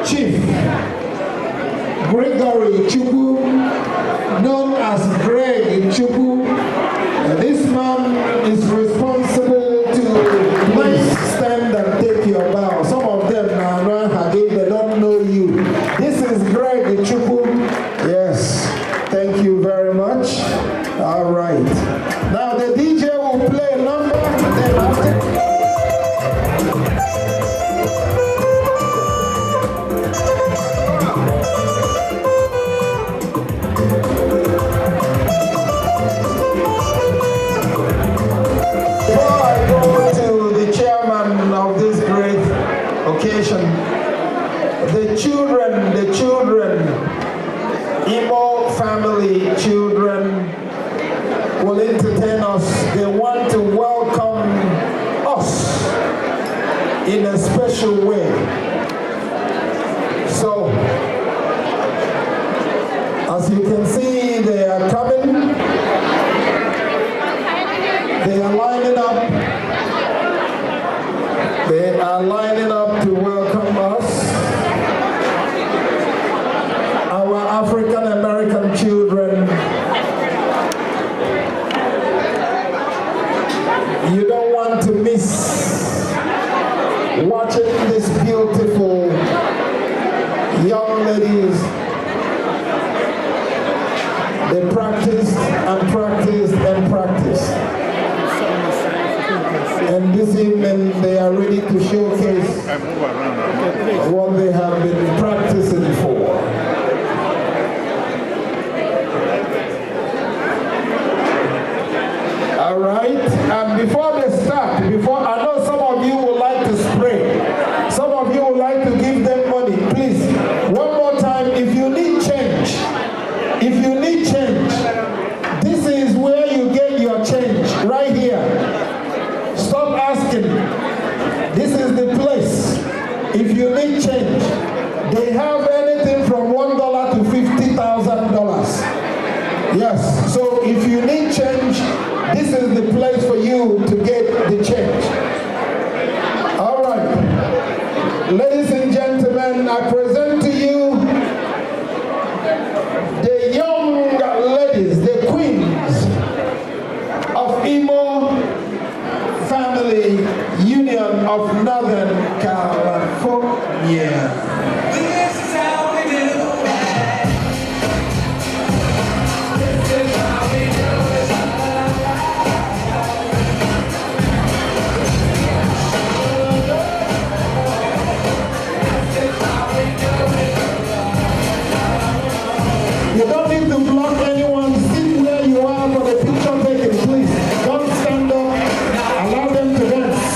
Chief Gregory Chukwu, known as Greg Chukwu. This man is responsible to please stand and take your bow. Some of them are not Hagin, they don't know you. This is Greg Chukwu. Yes, thank you very much. All right. Now the DJ will play a number, and then after. Before I go to the chairman of this great occasion, the children, Imo family children will entertain us. They want to welcome us in a special way. So, as you can see, they are coming. They are lining up. They are lining up to welcome us. Our African American children. You don't want to miss watching these beautiful young ladies. They practice and practice and practice. And this evening they are ready to showcase what they have been practicing for. All right, and before they start, I know some of you would like to spray. Some of you would like to give them money. Please, one more time, if you need change, this is where you get your change, right here. Stop asking. This is the place. If you need change, they have anything from $1 to $50,000. Yes, so if you need change, this is the place for you to get the change. All right. Ladies and gentlemen, I present to you the young ladies, the queens of Imo Family Union of Northern California. This is how we do it. This is how we do it. You don't need to block anyone. Sit where you are for the picture taking, please. Don't stand up. Allow them to dance.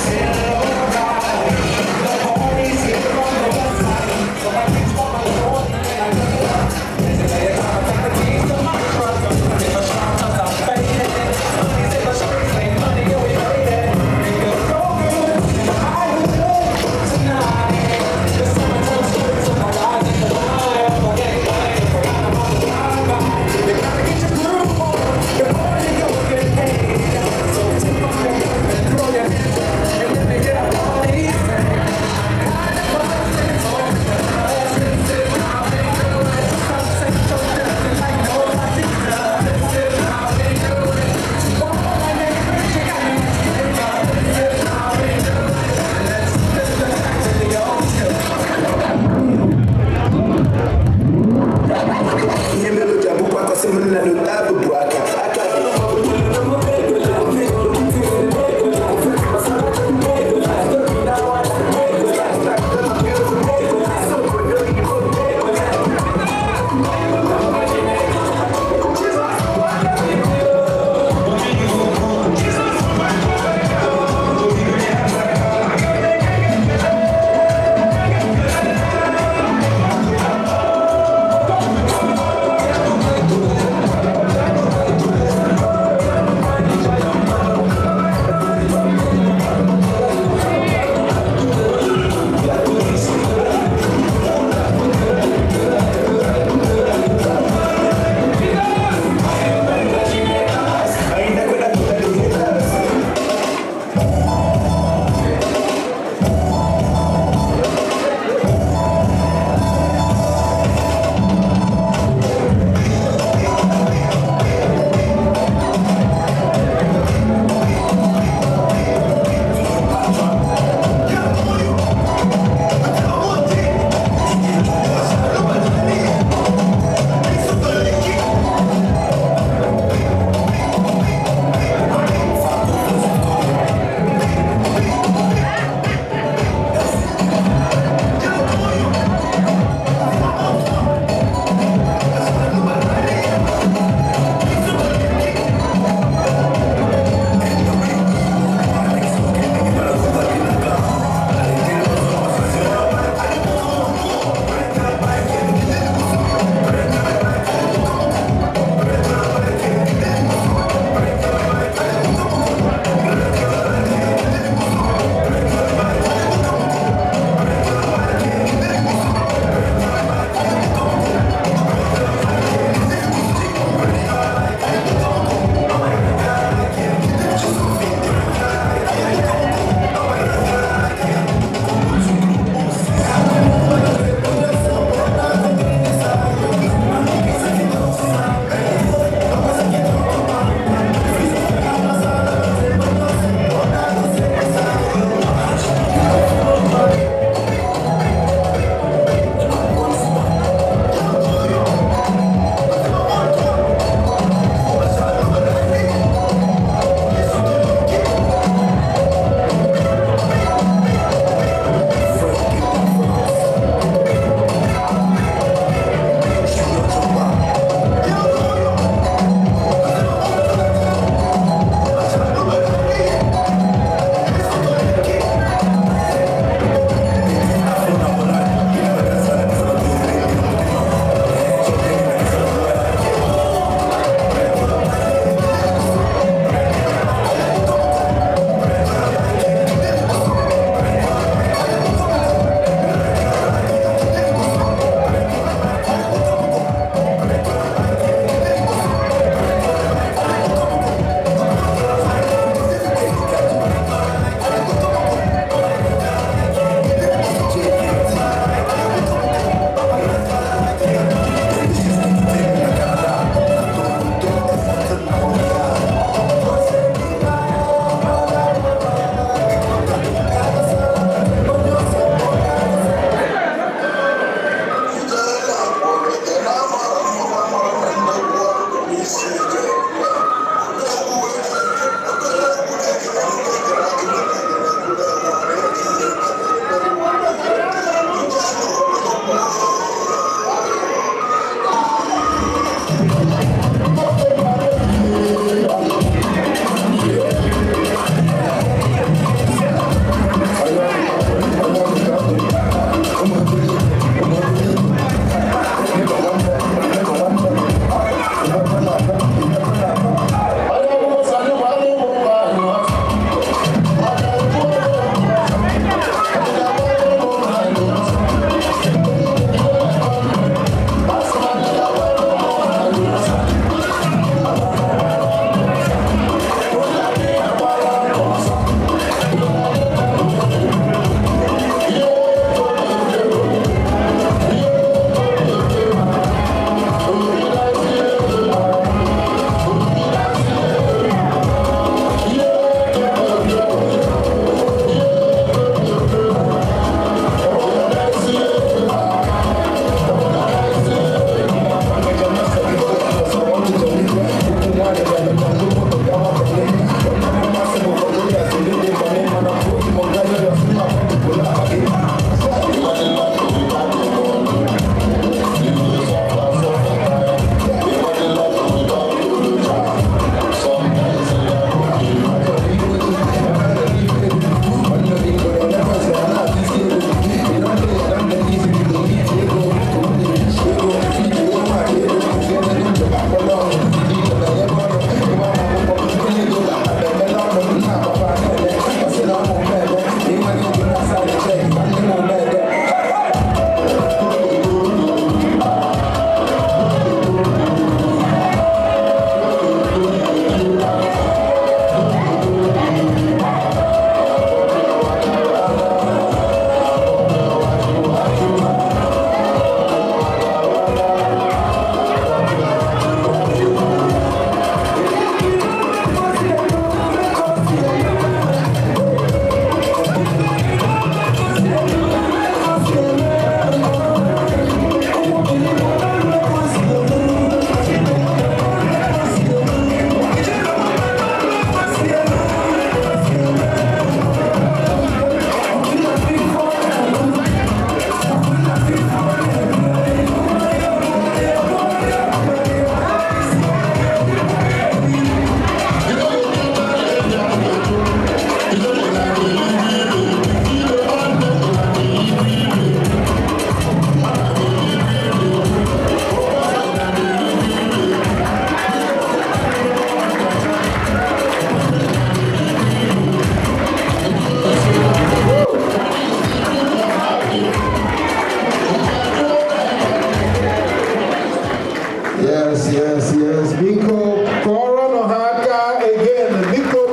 yes. Biko, Koro Haka again. Biko.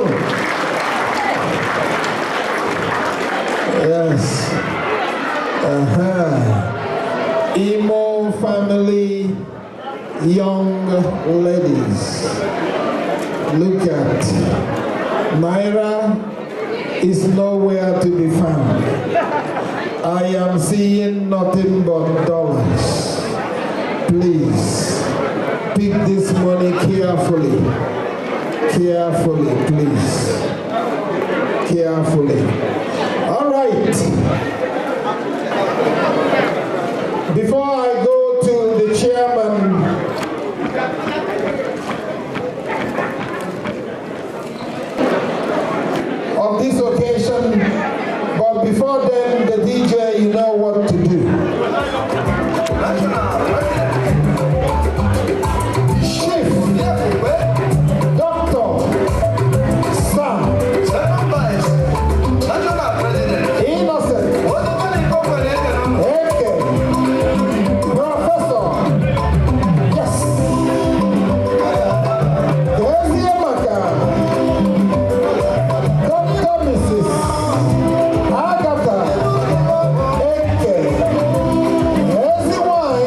Yes. Imo family, young ladies. Look at Naira is nowhere to be found. I am seeing nothing but dollars. Please pick this money carefully. Carefully, please. Carefully. All right. Before I go to the chairman, of this occasion, but before then, the DJ, you know what to do. Chief, Doctor, Sam, Innocent, Eke, Professor, yes, Keziemaka, Dr. Mrs. Agatha, Eke, Eziwai,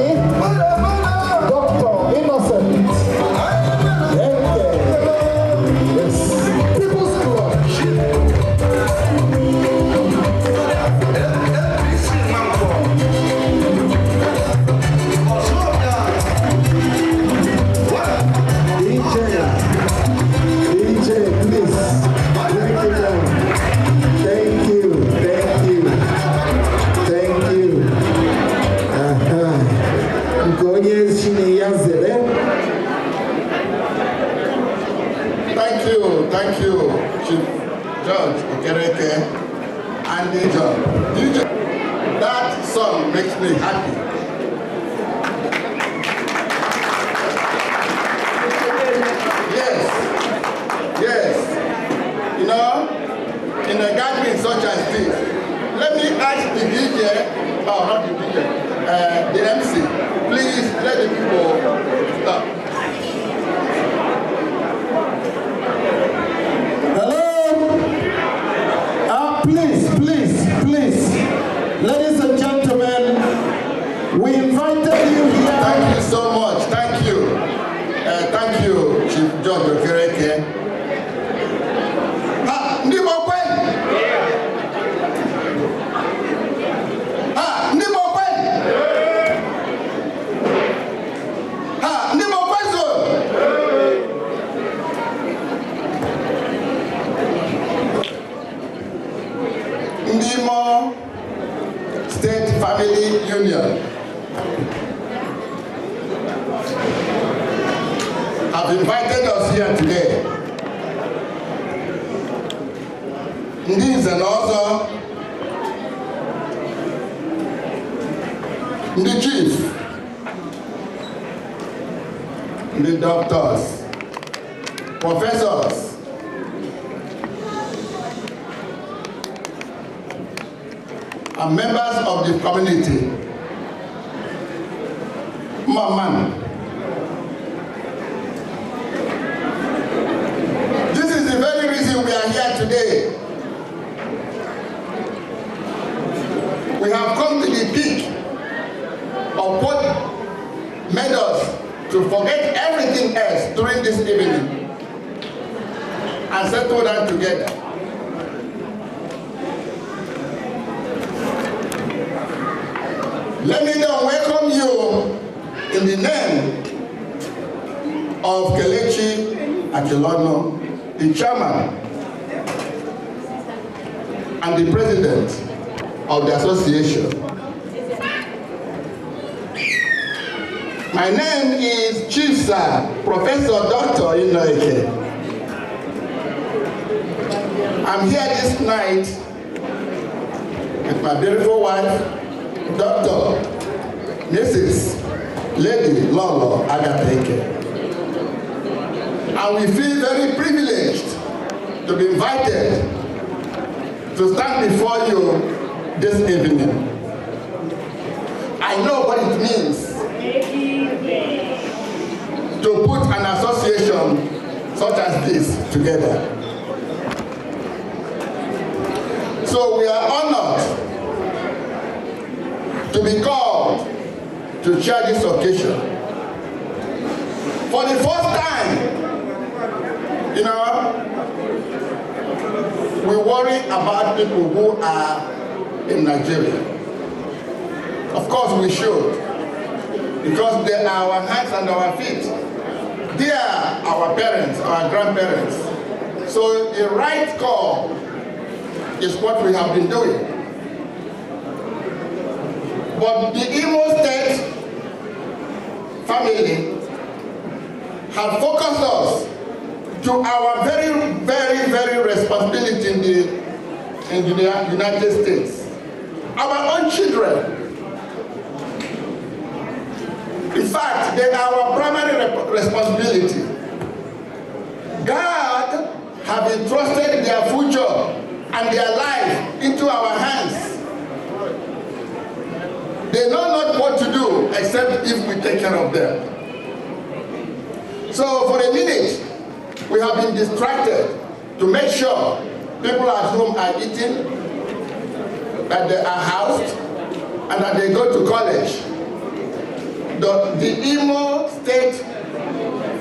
Dr. Innocent, Eke, yes, People's Club. DJ, please, break it down. Thank you. Nkonye shini yazele. Thank you, Chief Judge Okereke and the judge. That song makes me happy. Yes. You know, in a gathering such as this, let me ask the DJ, not the DJ, the MC, please let the people stop. Hello? Please. Ladies and gentlemen, we invited you here. Thank you so much. Thank you, Chief Judge Okereke. Ndimo State Family Union have invited us here today. This and also the chief, the doctors, professors, and members of the community. Mama, this is the very reason we are here today. We have come to the peak of what made us to forget everything else during this evening and settle down together. Let me now welcome you in the name of Kelechi Akelono, the chairman and the president of the association. My name is Chief Sir Professor Dr. Inoike. I'm here this night with my beautiful wife, Dr. Mrs. Lady Lolo Agateke. And we feel very privileged to be invited to stand before you this evening. I know what it means to put an association such as this together. So we are honored to be called to chair this occasion. For the first time, you know, we worry about people who are in Nigeria. Of course we should, because they are our hands and our feet. They are our parents, our grandparents. So the right call is what we have been doing. But the Imo State family have focused us to our very, very, very responsibility in the United States. Our own children. In fact, they are our primary responsibility. God have entrusted their future and their life into our hands. They know not what to do except if we take care of them. So for a minute, we have been distracted to make sure people at home are eating, that they are housed, and that they go to college. The Imo State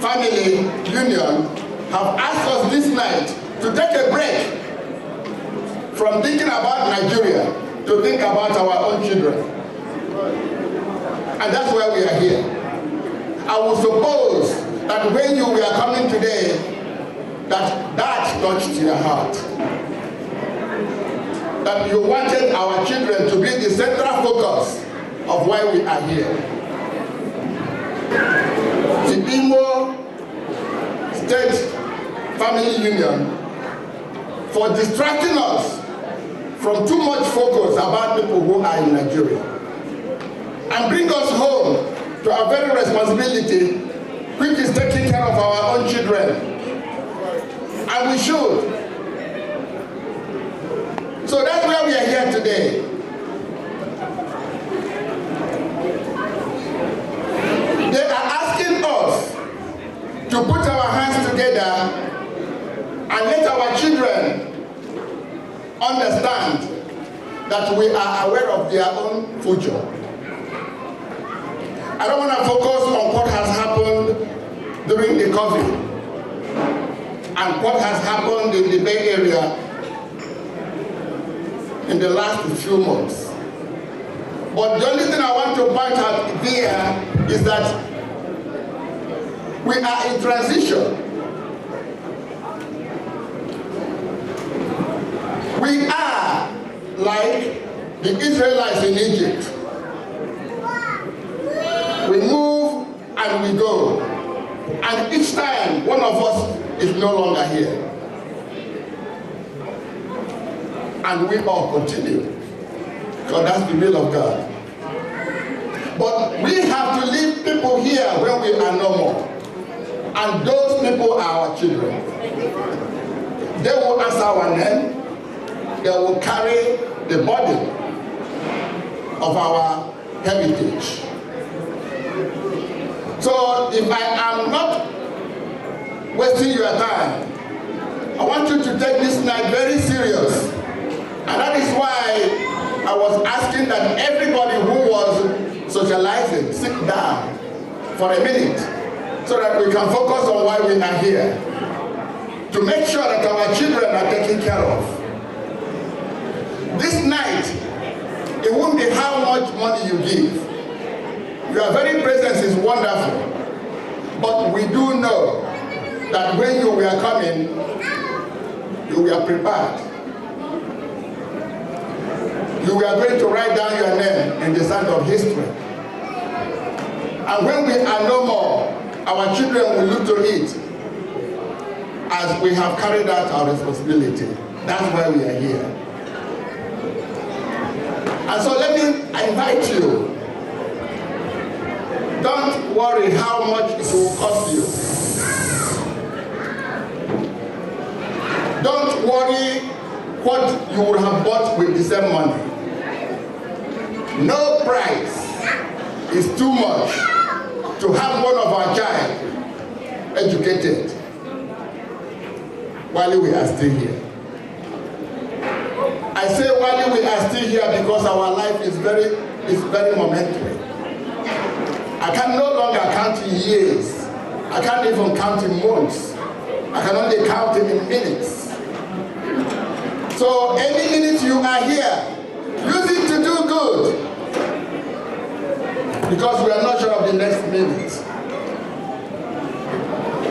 Family Union have asked us this night to take a break from thinking about Nigeria to think about our own children. And that's why we are here. I would suppose that when you were coming today, that touched your heart. That you wanted our children to be the central focus of why we are here. The Imo State Family Union for distracting us from too much focus about people who are in Nigeria and bring us home to our very responsibility, which is taking care of our own children. And we should. So that's why we are here today. They are asking us to put our hands together and let our children understand that we are aware of their own future. I don't want to focus on what has happened during the COVID and what has happened in the Bay Area in the last few months. But the only thing I want to point out here is that we are in transition. We are like the Israelites in Egypt. We move and we go. And each time one of us is no longer here. And we all continue. Because that's the will of God. But we have to leave people here when we are no more. And those people are our children. They will answer our name. They will carry the burden of our heritage. So if I am not wasting your time, I want you to take this night very serious. And that is why I was asking that everybody who was socializing sit down for a minute so that we can focus on why we are here. To make sure that our children are taken care of. This night, it won't be how much money you give. Your very presence is wonderful. But we do know that when you were coming, you were prepared. You were going to write down your name in the sand of history. And when we are no more, our children will look to it as we have carried out our responsibility. That's why we are here. And so let me invite you. Don't worry how much it will cost you. Don't worry what you would have bought with the same money. No price is too much to have one of our child educated while we are still here. I say while we are still here because our life is very momentary. I can no longer count in years. I can't even count in months. I can only count it in minutes. So any minute you are here, use it to do good. Because we are not sure of the next minute.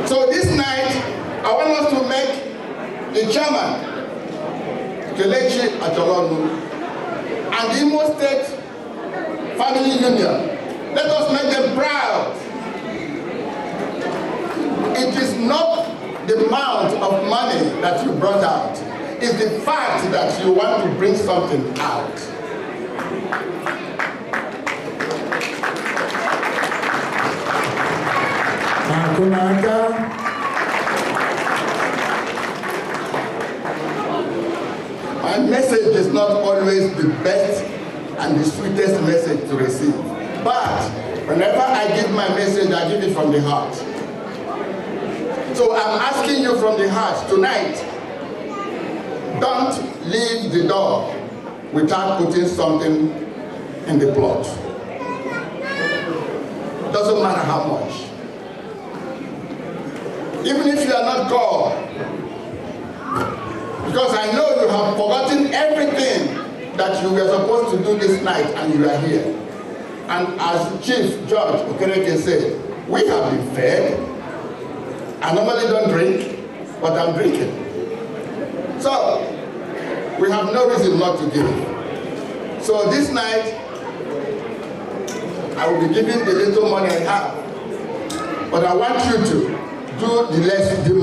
So this night, I want us to make the chairman, Kelechi Acholonu, and the Imo State Family Union. Let us make them proud. It is not the amount of money that you brought out. It's the fact that you want to bring something out. My message is not always the best and the sweetest message to receive. But whenever I give my message, I give it from the heart. So I'm asking you from the heart tonight, don't leave the door without putting something in the plot. Doesn't matter how much. Even if you are not God, because I know you have forgotten everything that you were supposed to do this night and you are here. And as Chief Judge Okereke said, we have been fed. I normally don't drink, but I'm drinking. So, we have no reason not to give. So this night, I will be giving the little money I have. But I want you to do the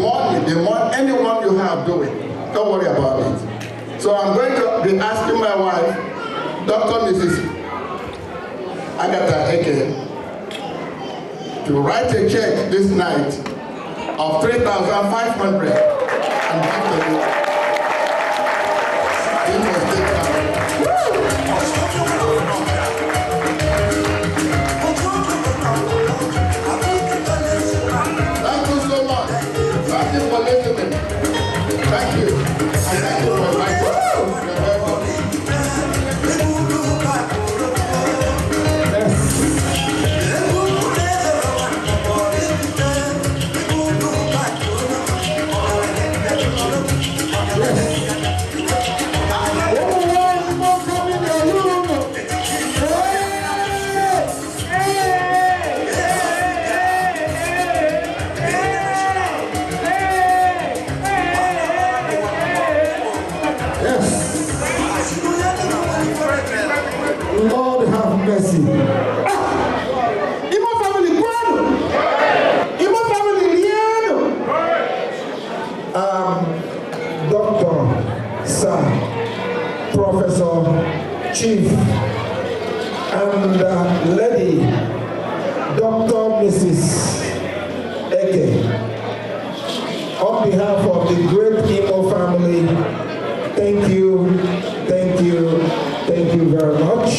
more anyone you have, do it. Don't worry about it. So I'm going to be asking my wife, Dr. Mrs. Agatha Eke, to write a check this night of $3,500 and give to you. Thank you so much. Thank you for listening. Thank you. And thank you for my Lord have mercy. Imo family, bueno. Imo family, liano. Doctor, Sir, Professor, Chief, and Lady, Dr. Mrs. Eke, on behalf of the great Imo family, thank you, thank you, thank you very much.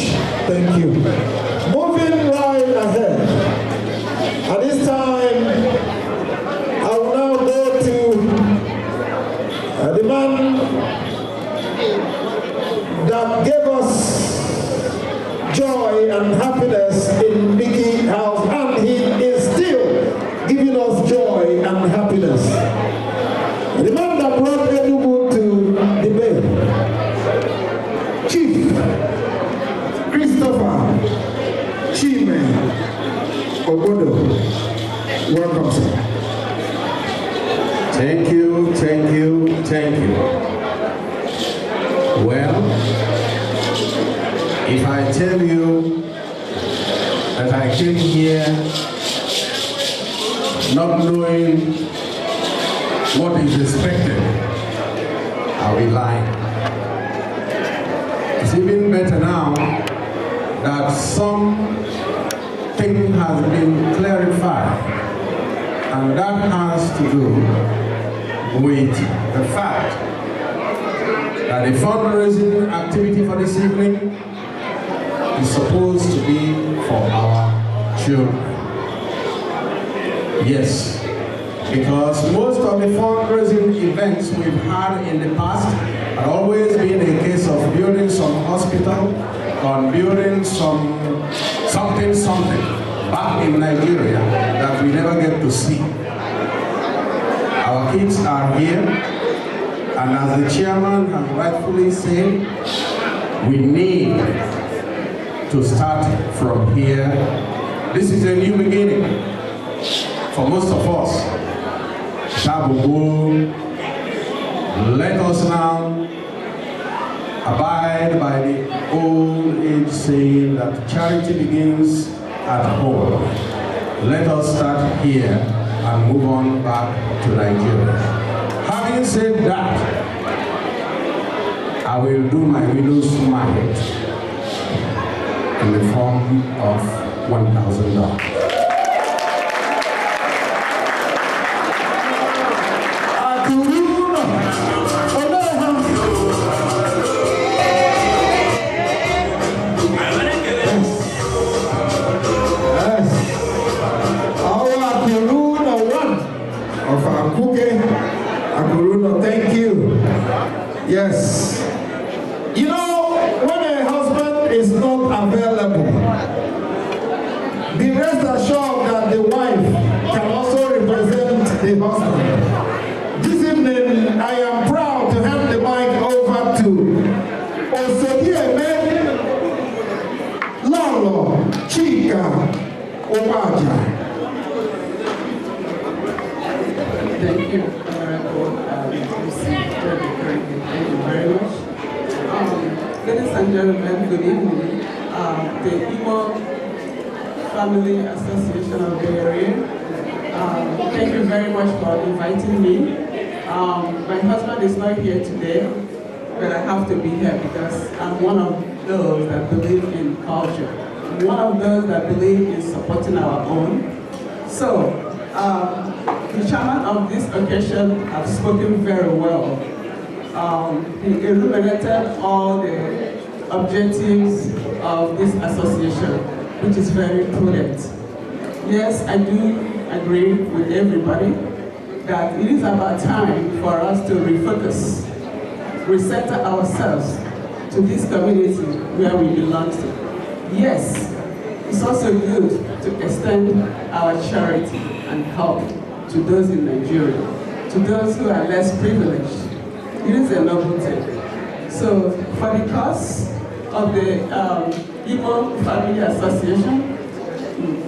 Thank you. Moving right ahead. At this time, I will now go to the man that gave us joy and happiness in Mickey House, and he is still giving us joy and happiness. The man that brought Enugu to the Bay, Chief Christopher Chime Obodo. Welcome, sir. Thank you, thank you, thank you. Well, if I tell you that I came here not knowing what is expected, I will lie. It's even better now that something has been clarified, and that has to do with the fact that the fundraising activity for this evening is supposed to be for our children. Yes, Because most of the fundraising events we've had in the past have always been a case of building some hospital, on building something back in Nigeria that we never get to see. Our kids are here, and as the chairman has rightfully said, we need to start from here. This is a new beginning for most of us. Shabugu, let us now abide by the old age saying that charity begins at home. Let us start here and move on back to Nigeria. Having said that, I will do my widow's mite in the form of $1,000. Thank you. Yes. You know, when a husband is not available, be rest assured that the wife can also represent the husband. This evening, I am proud to hand the mic over to Osodieme Lolo Chika Obaja. Thank you. Thank you very much. Ladies and gentlemen, good evening. The Igbo Family Association of the area. Thank you very much for inviting me. My husband is not here today, but I have to be here because I'm one of those that believe in culture. I'm one of those that believe in supporting our own. So, the chairman of this occasion has spoken very well. He illuminated all the objectives of this association, which is very prudent. Yes, I do agree with everybody that it is about time for us to refocus, recenter ourselves to this community where we belong to. Yes, it's also good to extend our charity and help to those in Nigeria, to those who are less privileged. It is a noble thing. So, for the cause of the Igbo Family Association,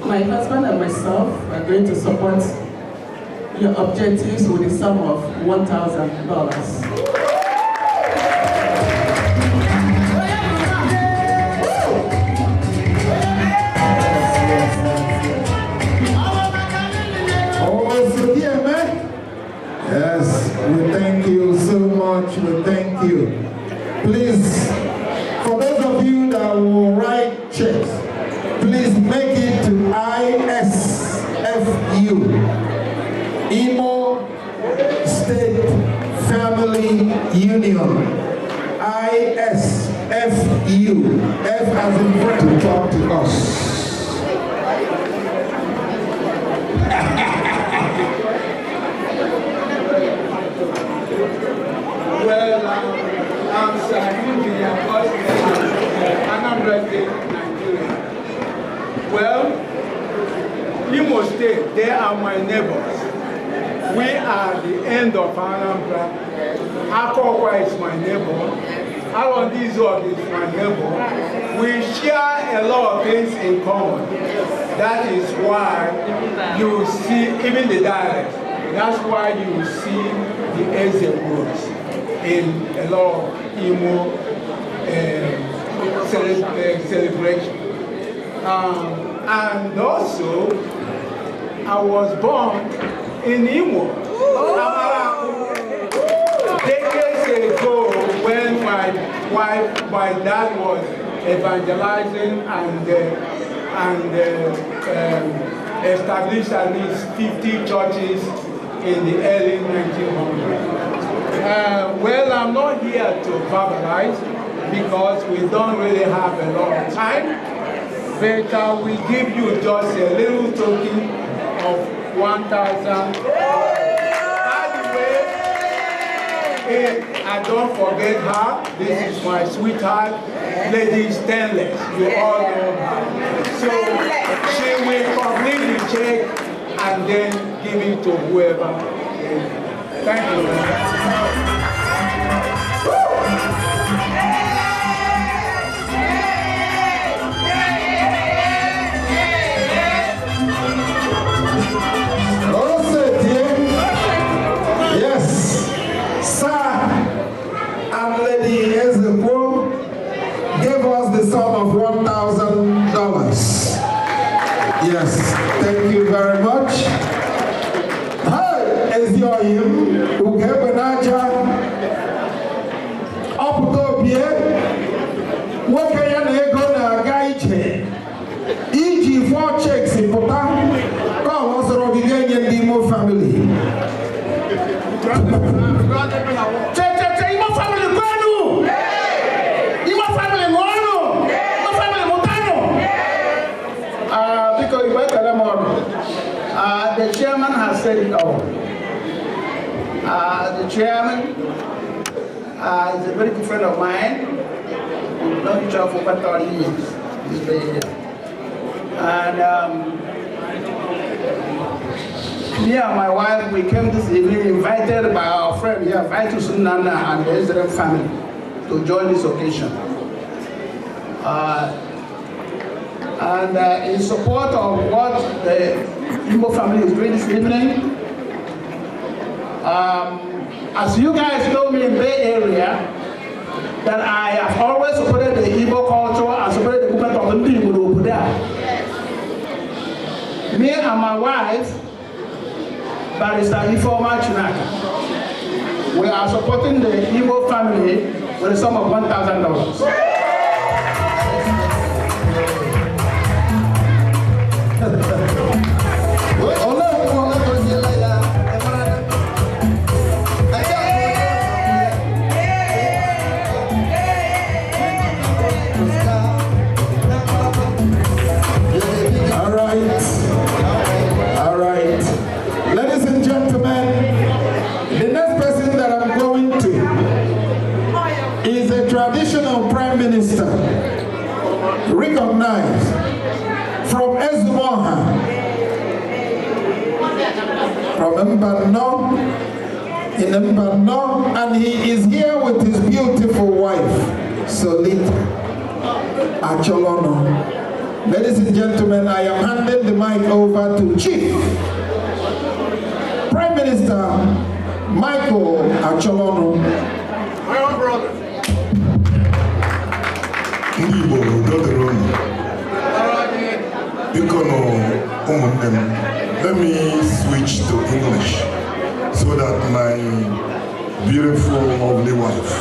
my husband and myself are going to support your objectives with a sum of $1,000. Yes, we thank you so much. We thank you. Please, for those of you that will write checks, please make it to ISFU, Imo State Family Union. ISFU. F as in friend. To talk to us. Well, I'm Sahil, Anambra State, Nigeria. Well, Imo State, they are my neighbors. We are the end of Anambra. Akokwa is my neighbor. Alondizo is my neighbor. We share a lot of things in common. That is why you see, even the dialect, that's why you see the Eze words in a lot of Imo celebration. And also, I was born in Imo. Decades ago, when my dad was evangelizing and established at least 50 churches in the early 1900s. Well, I'm not here to verbalize because we don't really have a lot of time, but we give you just a little token of 1,000. again, I don't forget her. This is my sweetheart, Lady Stainless. You all know her. So she will complete the check and then give it to whoever. Thank you. Yes, Sir and Lady Ezekwo gave us the sum of $1,000. Yes, thank you very much. Hi, Ezioyim, Ugebenaja, Oputopie, Wakayana Egona Gaiche, EG 4 checks in Pota, come also Rogigan and Demo family. The chairman has said it all. The chairman is a very good friend of mine. We've known each other for over 30 years. And me and my wife, we came this evening invited by our friend here, Vitus Nana and the Israel family to join this occasion. And in support of what the Igbo family is doing this evening, as you guys know me in Bay Area, that I have always supported the Igbo culture and supported the movement of the people over there. Me and my wife, Barrister Ifeoma Chinaka, we are supporting the Igbo family with a sum of $1,000. All right. Ladies and gentlemen, the next person that I'm going to is a traditional prime minister, recognized from Ezumoha, from Mbano, in Mbano, and he is here with his beautiful wife, Solita Acholono. Ladies and gentlemen, I am handing the mic over to Chief Prime Minister Michael Acholono. My own brother. Igbo, let me switch to English so that my beautiful, lovely wife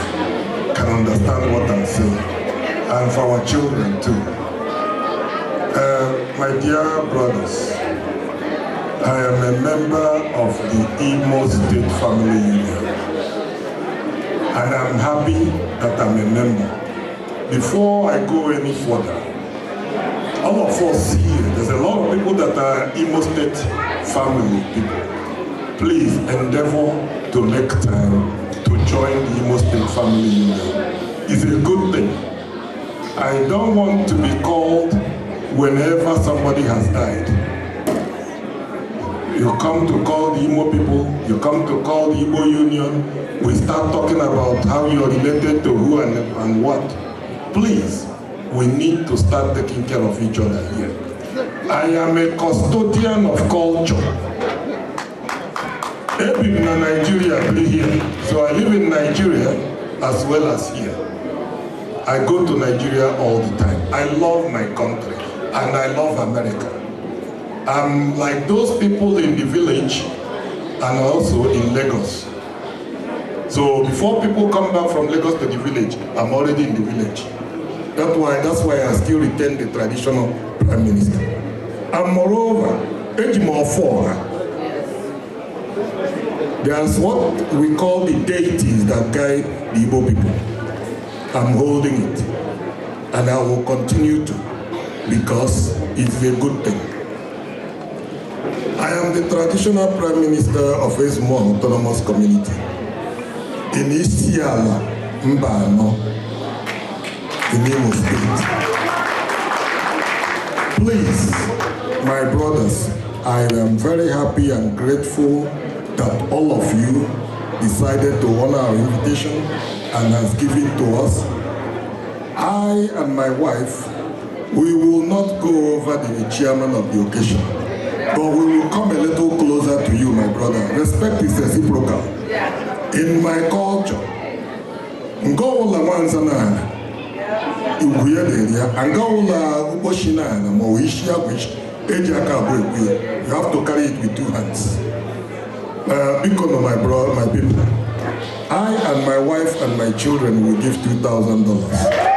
can understand what I'm saying, and for our children too. My dear brothers, I am a member of the Imo State Family Union, and I'm happy that I'm a member. Before I go any further, all of us here, there's a lot of people that are Imo State family people. Please endeavor to make time to join the Imo State Family Union. It's a good thing. I don't want to be called whenever somebody has died. You come to call the Imo people, you come to call the Igbo Union, we start talking about how you're related to who and what. Please, we need to start taking care of each other here. I am a custodian of culture. I live in Nigeria, here. So I live in Nigeria as well as here. I go to Nigeria all the time. I love my country. And I love America. I'm like those people in the village and also in Lagos. So before people come back from Lagos to the village, I'm already in the village. That's why I still retain the traditional prime minister. And moreover, there's what we call the deities that guide the Igbo people. I'm holding it. And I will continue to, because it's a good thing. I am the traditional prime minister of Ezmo Autonomous Community. in Isiala Mbano in Imo State. Please, my brothers, I am very happy and grateful that all of you decided to honor our invitation and has given to us. I and my wife, we will not go over the chairman of the occasion, but we will come a little closer to you, my brother. Respect is reciprocal. In my culture, Ngola Wanzana, Uguyederia, Angola Uboshina, Moishia, which you have to carry it with two hands. Because of my brother, my people, I and my wife and my children will give $2,000.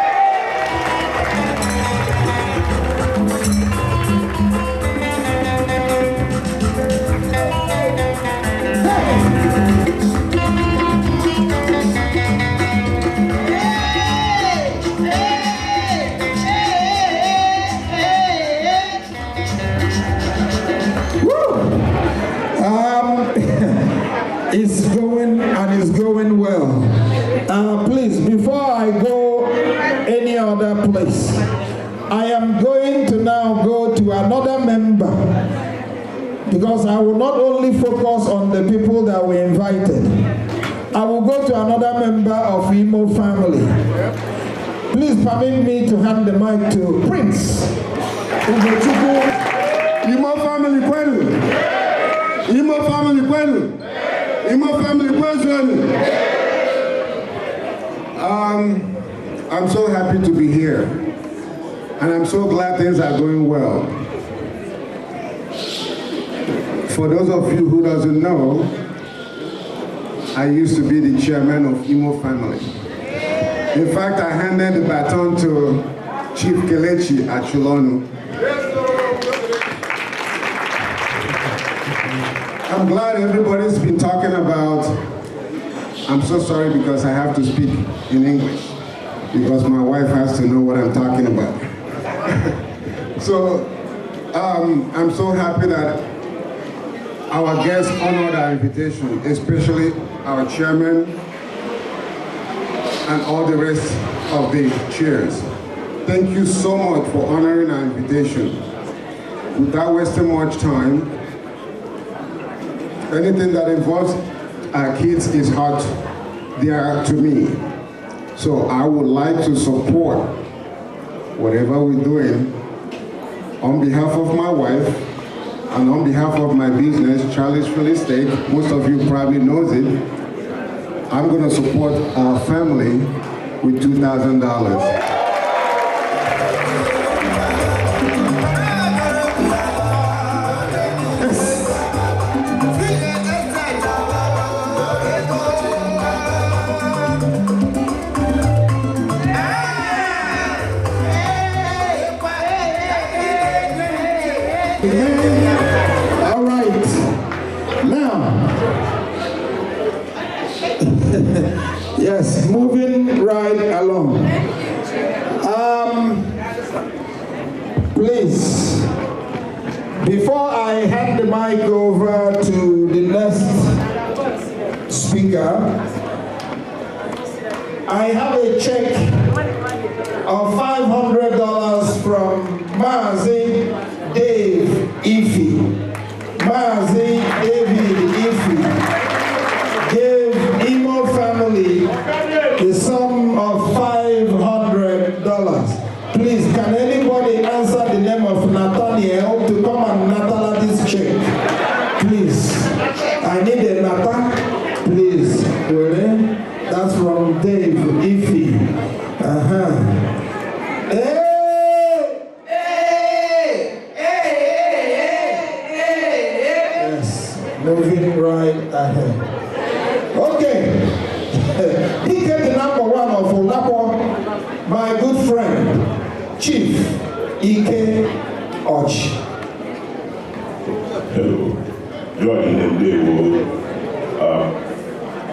It's going and it's going well. Please, before I go any other place, I am going to now go to another member, because I will not only focus on the people that were invited. I will go to another member of Imo family. Please permit me to hand the mic to Prince. Imo family kwenu. Imo family kwenu. Imo family kwenu. I'm so happy to be here, and I'm so glad things are going well. For those of you who doesn't know, I used to be the chairman of Imo family. In fact, I handed the baton to Chief Kelechi at Chulonu. I'm glad everybody's been talking about, I'm so sorry because I have to speak in English, because my wife has to know what I'm talking about. So, I'm so happy that our guests honored our invitation, especially our chairman and all the rest of the chairs. Thank you so much for honoring our invitation. Without wasting much time, anything that involves our kids is hard there to me. So I would like to support whatever we're doing on behalf of my wife and on behalf of my business, Charlie's Real Estate. Most of you probably knows it. I'm going to support our family with $2,000. All right. Now, yes, moving right along. Please, before I hand the mic over to the next speaker, I have a check of $500 from Mazi Dave Ifi. Mazi David Ifi gave Imo family the sum of $500. Please, can anybody answer the name of Nathaniel to come and Natala this check? Please. I need a Nata. Please. That's from Dave Ifi. Hey! Moving right ahead. Okay. He get the number one of Olapo, my good friend, Chief Ike Och. Hello. You are in the day world.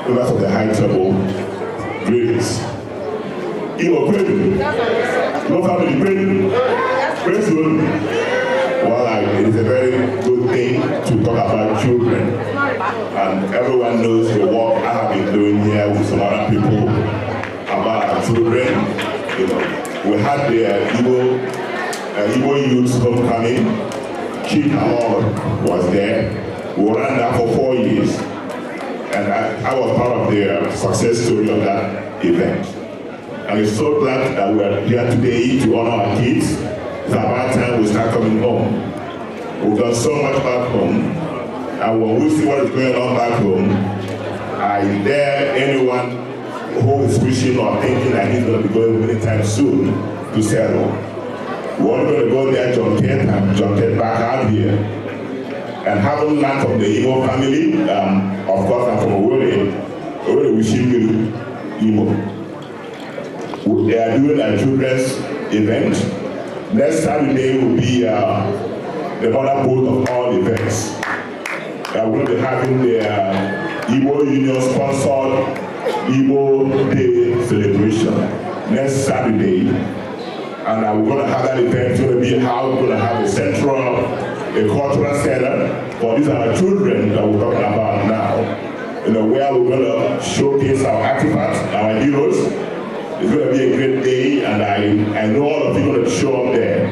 Members of the high table, greetings. Imo Predu. No family Predu. Praise the Lord. Well, it is a very good thing to talk about children. And everyone knows the work I have been doing here with some other people about our children. You know, we had the Igbo Youth Homecoming. Chief Hall was there. We ran that for 4 years. And I was part of the success story of that event. And we're so glad that we are here today to honor our kids. It's about time we start coming home. We've done so much back home. And when we see what is going on back home, I dare anyone who is wishing or thinking that he's going to be going anytime soon to settle. We're only going to go there, John Ted back out here. And having learned from the Igbo family, of course I'm from Owerri wishing you Igbo. They are doing a children's event. Next Saturday will be the mother boat of all events. We're going to be having the Igbo Union sponsored Igbo Day celebration next Saturday. And we're going to have that event. It's going to be how we're going to have a cultural center for these are the children that we're talking about now. You know, where we're going to showcase our artifacts, our heroes. It's going to be a great day, and I know all of you are going to show up there.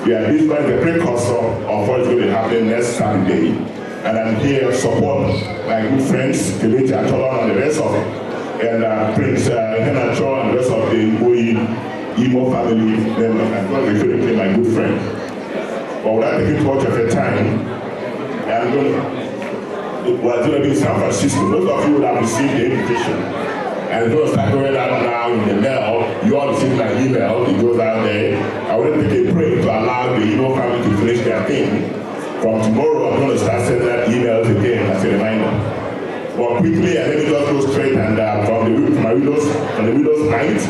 Yeah, this one is the precursor of what's going to happen next Saturday. And I'm here to support my good friends, Kelechi Acholon and the rest of it, and Prince Henacho and the rest of the Imo family members, and God is my good friend. But without taking too much of your time, we're going to be in San Francisco. Most of you would have received the invitation. And it's going to start going out now in the mail. You all receive my email, it goes out there. I want to take a break to allow the Imo family to finish their thing. From tomorrow, I'm going to start sending out emails again as a reminder. But quickly, let me just go straight and from the widow's night,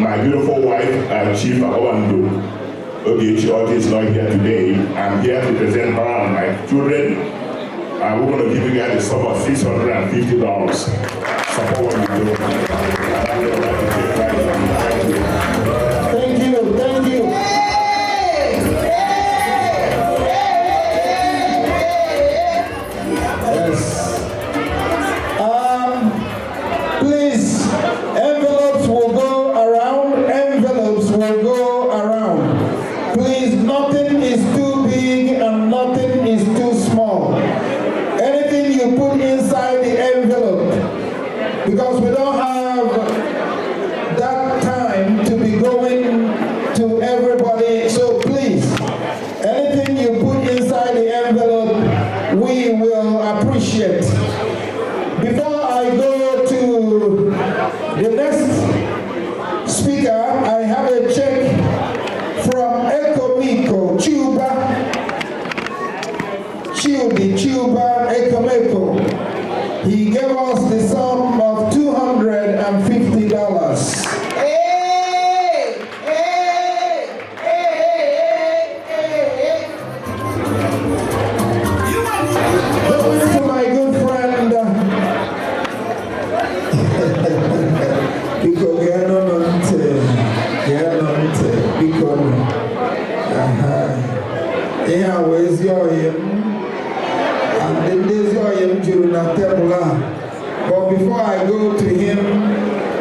my beautiful wife, Chief Awando. Okay, she is not here today. I'm here to present her and my children. We're going to give you guys a sum of $650. Support what we do. Thank you. Yes. Please, envelopes will go around. Please, nothing is too big and nothing is too small. Anything you put inside the envelope, because we don't have that time to be going to everybody. So please, anything you put inside the envelope, we will appreciate. Before I go to the next speaker, I have a check from Ekomiko, Chuba Ekomiko. He gave us the sum of $250. Going to my good friend, because we are not yeah, where's your and then there's your during that table. But before I go to him,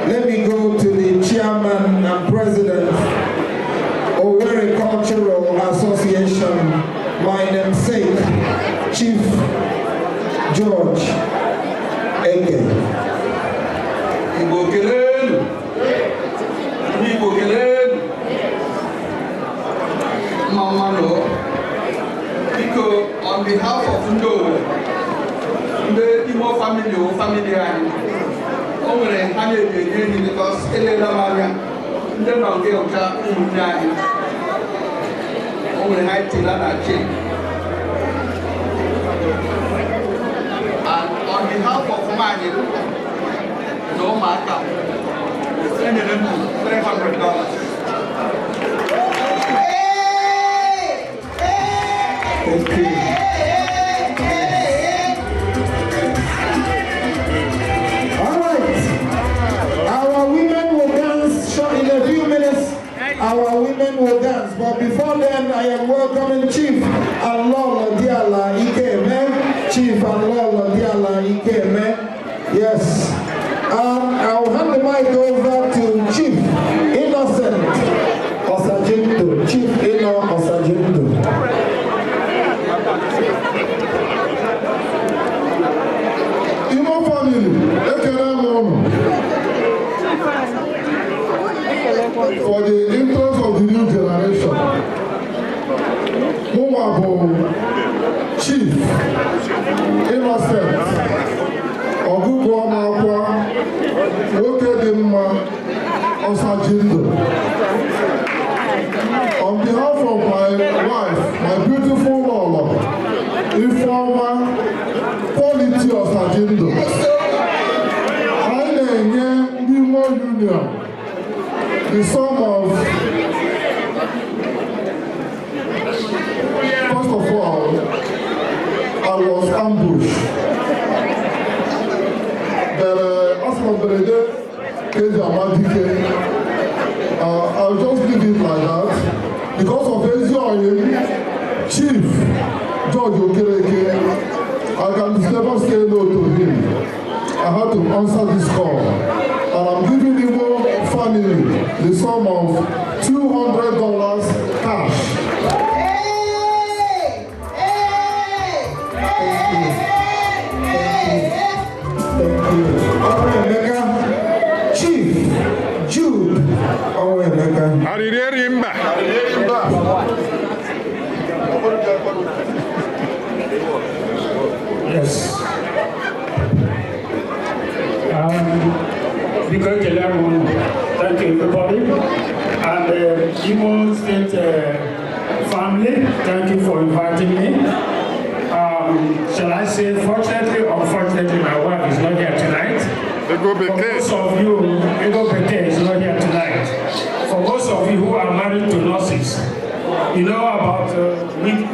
let me go to the chairman and president of Owerri Cultural Association, my namesake, Chief George Eke. On behalf of the Imo family, because and on behalf of Mani, no matter, send them $300. Thank you. All right. Our women will dance in a few minutes. Our women will dance. But before then, I am welcoming Chief Allah Diala Ike, Chief Allah. Yes. I'll hand the mic over to Chief Innocent Osajinto. Chief Innocent Osajinto. Imo family, for the interest of the new generation, Mumabo, Chief Innocent Ogugo Makwa, Wokedema Osajindo. On behalf of my wife, my beautiful Lola, Informa Quality Osajindo, I name Nimo Union, the son of, first of all, I was ambushed. I'll just leave it like that. Because of Ezioim, Chief George Okereke, I can never say no to him. I had to answer this call. And I'm giving him family the sum of $200 cash. Thank you. Emeka, Chief Jude Emeka. Yes. Because thank you everybody. And the Imo State family, thank you for inviting me. Shall I say, fortunately or unfortunately, my wife is not here tonight. For most of you, Ego Beke is not here tonight. For most of you who are married to nurses, you know about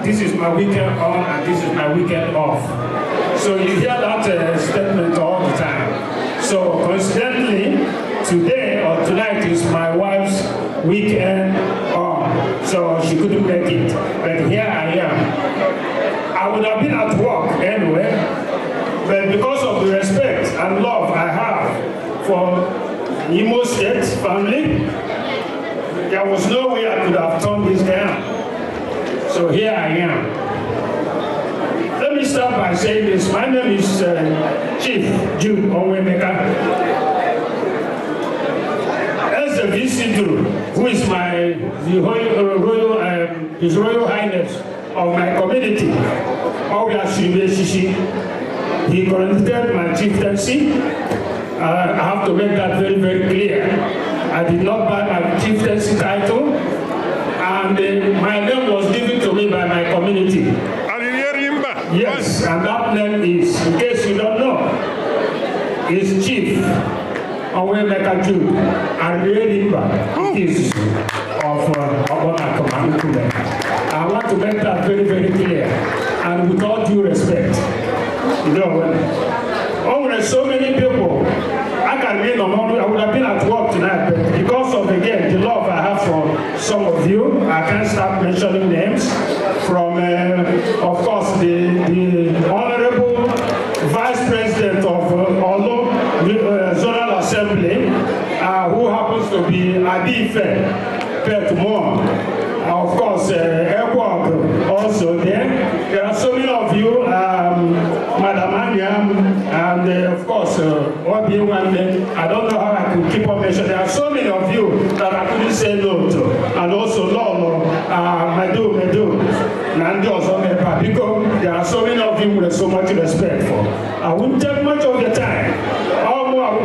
this is my weekend on and this is my weekend off. So you hear that statement all the time. So coincidentally, today or tonight is my wife's weekend on. So she couldn't make it, but here I am. I would have been at work anyway, but because of the respect and love I have for Imo State family, there was no way I could have turned this down. So here I am. Let me start by saying this. My name is Chief Jude Onwemeka. As a visitor, who is His Royal Highness of my community, he granted my chieftaincy. I have to make that very, very clear. I did not buy my chieftaincy title, and my name was given to me by my community. Yes, and that name is, in case you don't know, is Chief Onwemeka Jude Ariyerimba. It is of Obonakoma. I want to make that very, very clear, and with all due respect. You know, there's so many people. I would have been at work tonight, but because of, again, the love I have for some of you, I can't start mentioning names. From, of course, the Honorable Vice President of Olo Zonal Assembly, who happens to be Adife Petmore. Of course, Edward also there. There are so many of you, Madam Anyam, and of course, Obi-Wan. I don't know how I could keep on mentioning. There are so many of you that I couldn't say no to. And also Lolo, Medu, Nandi Ozomepa, because there are so many of you with so much respect for. I wouldn't take much of your time.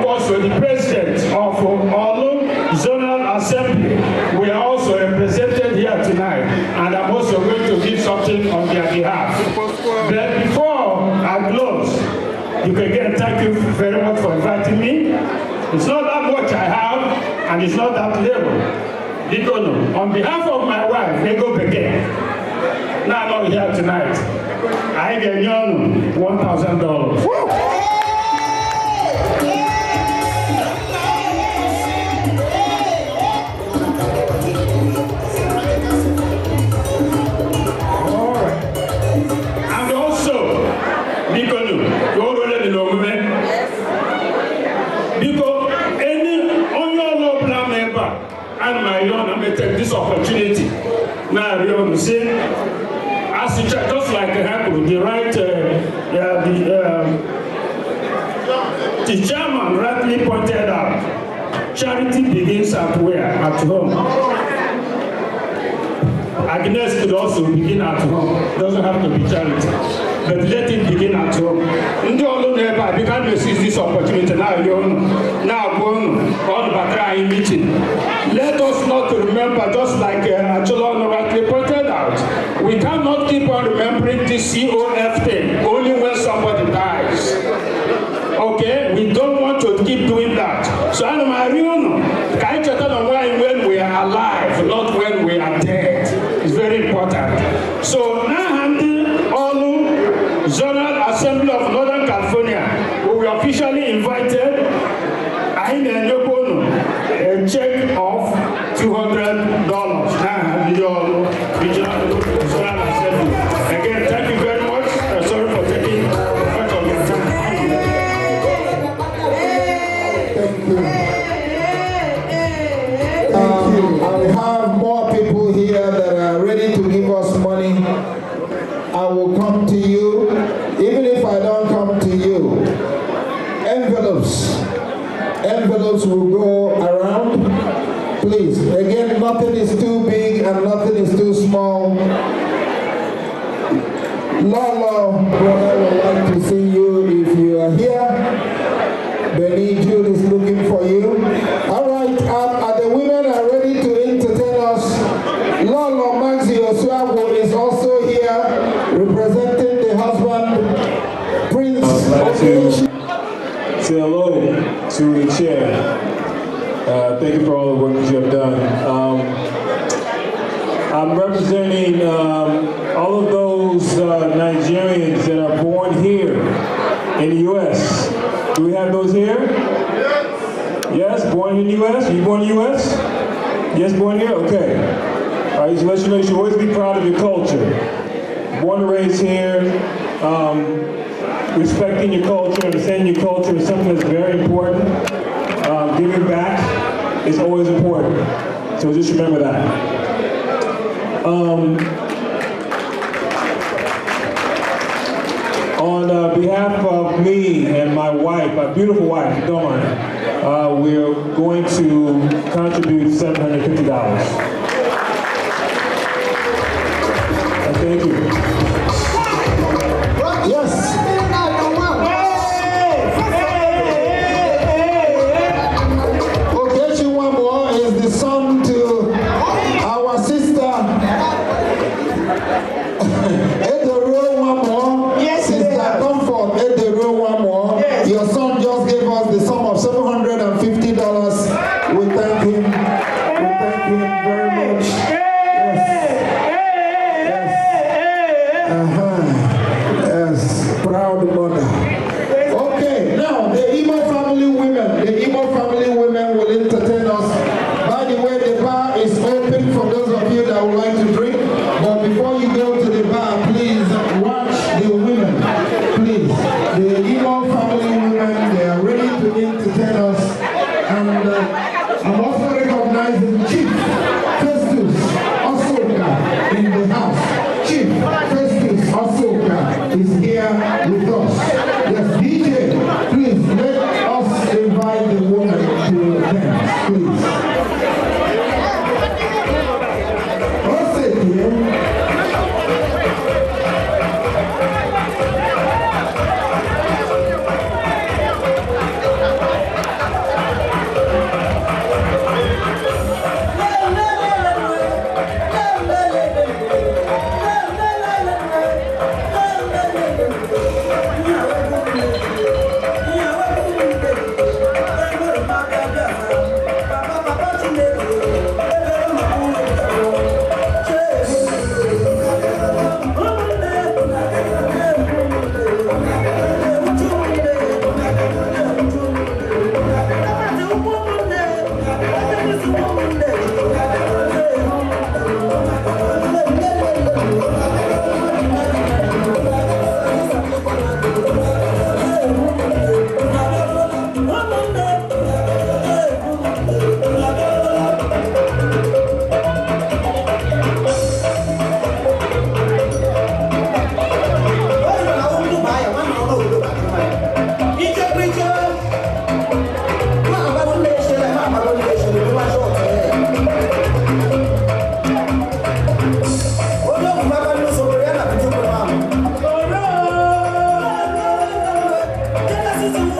Also, the President of Olo Zonal Assembly, we are also represented here tonight, and I'm also going to give something on their behalf. But before I close, again, thank you very much for inviting me. It's not that much I have, and it's not that little. Because on behalf of my wife, Ego Beke, now I'm not here tonight, I get you $1,000. Mikonu, you already know like Haku, the chairman rightly pointed out, charity begins at where? At home. Agnes could also begin at home. Doesn't have to be charity, but let it begin at home. I began to seize this opportunity now. Go on Batra meeting. Let us not remember, just like Acholon rightly pointed out, we cannot keep on remembering this COF thing only when somebody dies. Okay, we don't want to keep doing that. So when we are alive, not when we are dead. It's very important. So now handle all Zonal Assembly of Northern California, who we officially invited, a check of $200. Now handle Regional Zonal Assembly. Again, thank you very much. Sorry for taking much of your time. Thank you. I have more people here that are ready to give us money. I will come to you, even if I don't come to you. Envelopes will go around. Please, again, nothing is too big and nothing is too small. Lolo, brother, would like to see you if you are here. Benny Jude is looking for you. All right, the women are ready to entertain us. Lolo Maxi Osuago is also here, representing the husband, Prince. Say hello to the chair. Thank you for all the work that you have done. I'm representing all of those Nigerians that are born here in the U.S. Do we have those here? Yes, born in the U.S.? Are you born in the U.S.? Yes, born here? Okay. All right, so let you know you should always be proud of your culture. Born and raised here, respecting your culture, understanding your culture is something that's very important. Giving back is always important. So just remember that. On behalf of me and my wife, my beautiful wife, Dawn, we're going to contribute $750. Thank you. Yes. Okechi Wambo is the son to our sister Edoro Wambo. Yes, Sister Comfort Edoro Wambo. Yes. Your son just gave us the sum of $750. We thank him. We thank him very much. Yes, proud mother. Okay, now the Igbo family women will entertain us. By the way, the bar is open for those of you that would like to drink. But before you go to the bar, please watch the women. Please, the Igbo family women, they are ready to entertain us. And I'm also recognizing Chief Festus Osoka in the house. Chief Festus Osoka is here with us. Yes, DJ, please let us invite the woman to dance, please. What's it here? Thank you.